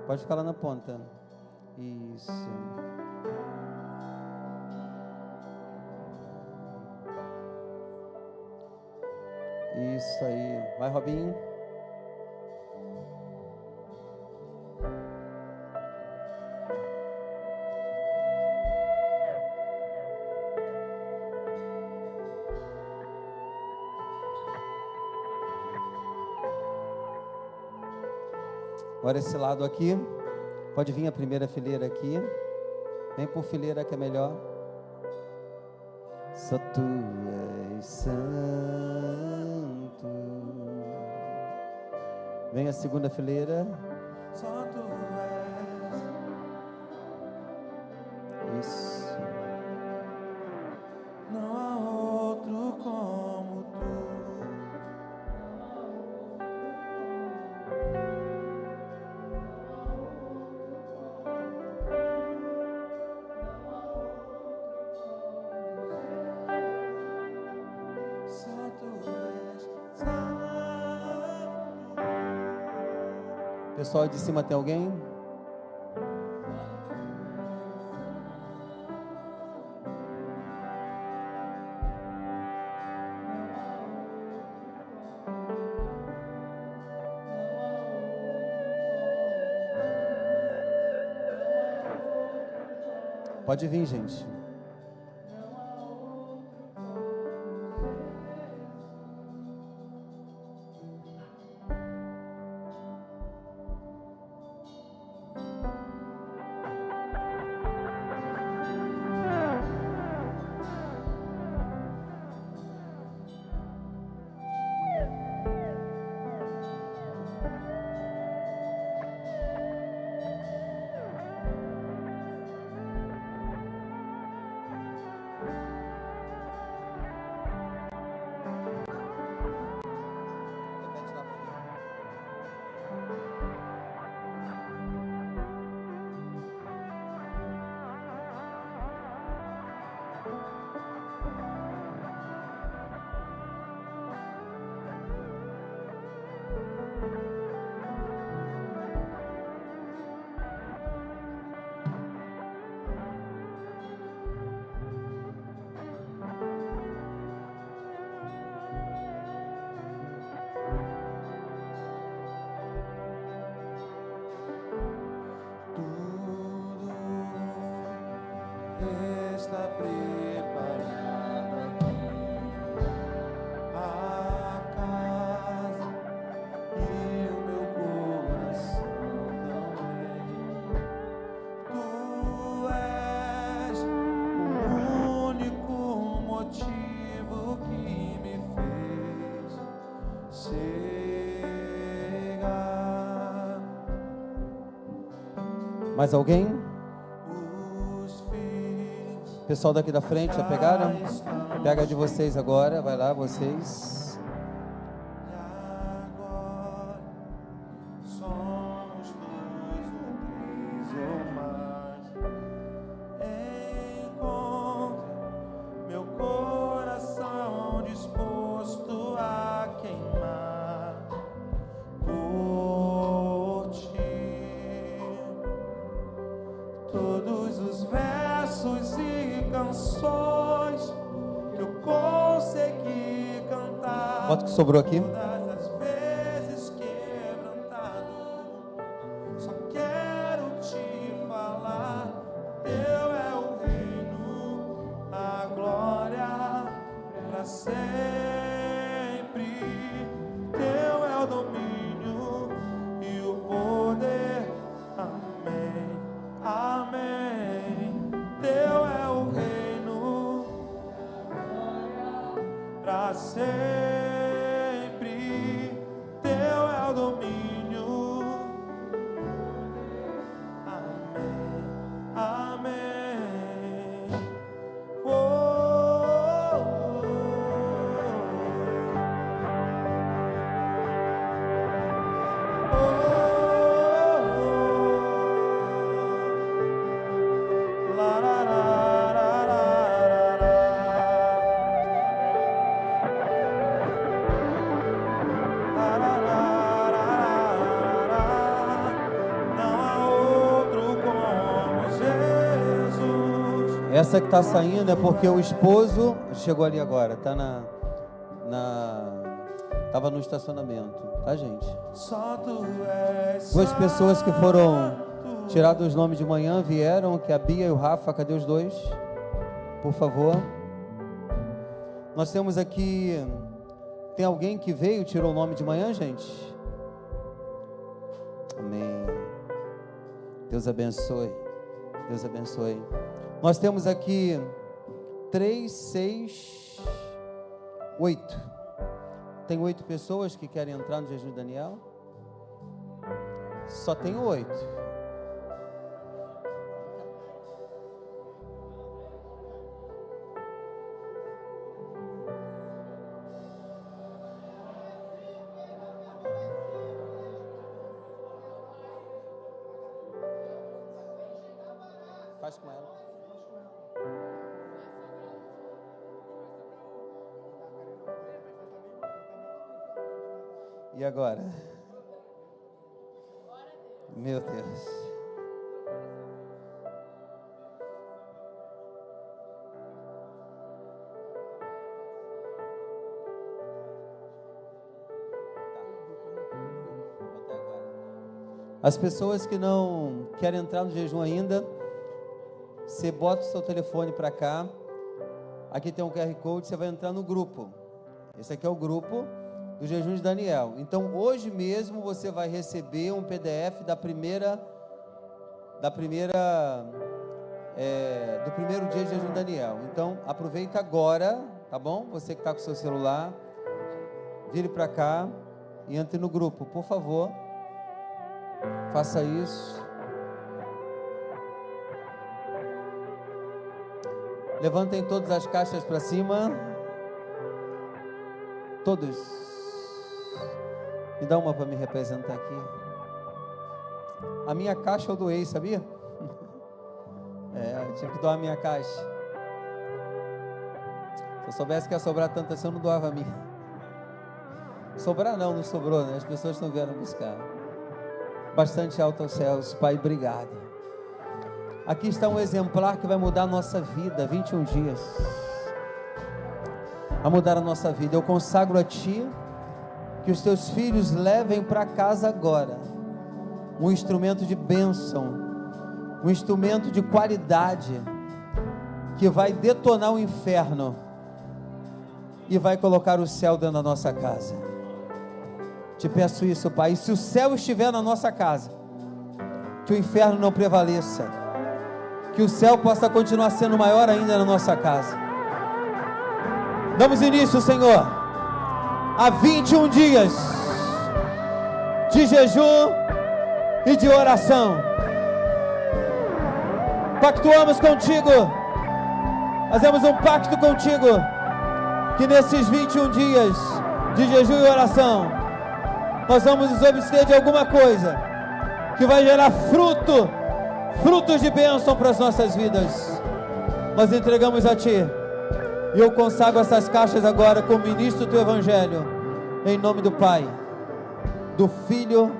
Pode ficar lá na ponta. Isso. Isso aí. Vai, Robinho. Agora esse lado aqui, pode vir a primeira fileira aqui. Vem por fileira que é melhor. Só tu és santo. Vem a segunda fileira. Só tu és. Isso. Não há outro como tu. Pessoal de cima, tem alguém? Pode vir, gente. Mais alguém? Pessoal daqui da frente, já pegaram? Pega de vocês agora, vai lá, vocês. Bota o que sobrou aqui. Só quero te falar, teu é o reino, a glória para sempre. Teu é o domínio e o poder. Amém, amém. Teu é o reino para sempre. Essa que está saindo é porque o esposo chegou ali agora, tava no estacionamento, tá, gente? Duas pessoas que foram tirados os nomes de manhã vieram, que é a Bia e o Rafa. Cadê os dois? Por favor. Nós temos aqui, tem alguém que veio, tirou o nome de manhã, gente? Amém. Deus abençoe. Deus abençoe. Nós temos aqui 3, 6, 8. Tem 8 pessoas que querem entrar no jejum de Daniel? Só tem 8. Faz com ela. E agora? Meu Deus. As pessoas que não querem entrar no jejum ainda, você bota o seu telefone para cá. Aqui tem um QR Code, você vai entrar no grupo. Esse aqui é o grupo do jejum de Daniel. Então hoje mesmo você vai receber um PDF do primeiro dia de jejum de Daniel. Então aproveita agora, tá bom? Você que está com o seu celular, vire para cá e entre no grupo, por favor. Faça isso. Levantem todas as caixas para cima. Todos. Me dá uma para me representar aqui. A minha caixa eu doei, sabia? Eu tive que doar a minha caixa. Se eu soubesse que ia sobrar tanto assim, eu não doava a minha. Sobrar não sobrou, né? As pessoas não vieram buscar. Bastante alto aos céus. Pai, obrigado. Aqui está um exemplar que vai mudar a nossa vida. 21 dias. Vai mudar a nossa vida. Eu consagro a Ti que os Teus filhos levem para casa agora um instrumento de bênção, um instrumento de qualidade que vai detonar o inferno e vai colocar o céu dentro da nossa casa. Te peço isso, Pai. E se o céu estiver na nossa casa, que o inferno não prevaleça, que o céu possa continuar sendo maior ainda na nossa casa. Damos início, Senhor, a 21 dias de jejum e de oração. pactuamos contigo, fazemos um pacto contigo, que nesses 21 dias de jejum e oração, nós vamos nos abster de alguma coisa que vai gerar frutos de bênção para as nossas vidas. Nós entregamos a Ti, e eu consagro essas caixas agora como ministro do Teu Evangelho, em nome do Pai, do Filho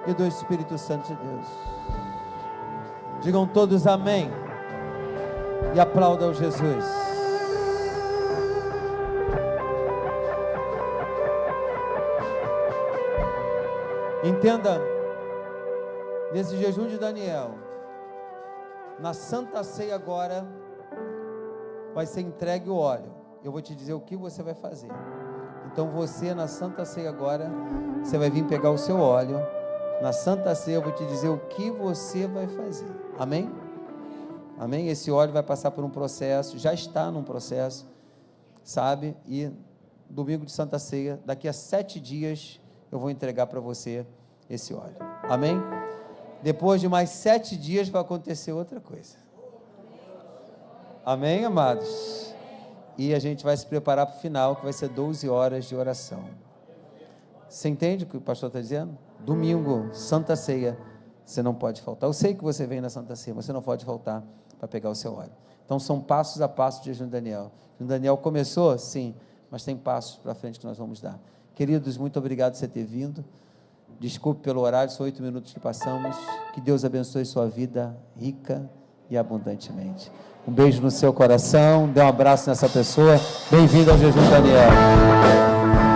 e do Espírito Santo de Deus. Digam todos amém e aplaudam Jesus. Entenda, nesse jejum de Daniel, na Santa Ceia agora, vai ser entregue o óleo. Eu vou te dizer o que você vai fazer. Então você, na Santa Ceia agora, você vai vir pegar o seu óleo. Na Santa Ceia eu vou te dizer o que você vai fazer. Amém? Amém? Esse óleo vai passar por um processo, já está num processo, sabe? E domingo de Santa Ceia, daqui a 7 dias, eu vou entregar para você esse óleo. Amém? Depois de mais 7 dias vai acontecer outra coisa. Amém, amados? E a gente vai se preparar para o final, que vai ser 12 horas de oração. Você entende o que o pastor está dizendo? Domingo, Santa Ceia, você não pode faltar. Eu sei que você vem na Santa Ceia, mas você não pode faltar para pegar o seu óleo. Então são passos a passos de jejum de Daniel. O jejum de Daniel começou? Sim, mas tem passos para frente que nós vamos dar. Queridos, muito obrigado por você ter vindo. Desculpe pelo horário, são 8 minutos que passamos. Que Deus abençoe sua vida rica e abundantemente. Um beijo no seu coração, dê um abraço nessa pessoa. Bem-vindo ao jejum de Daniel.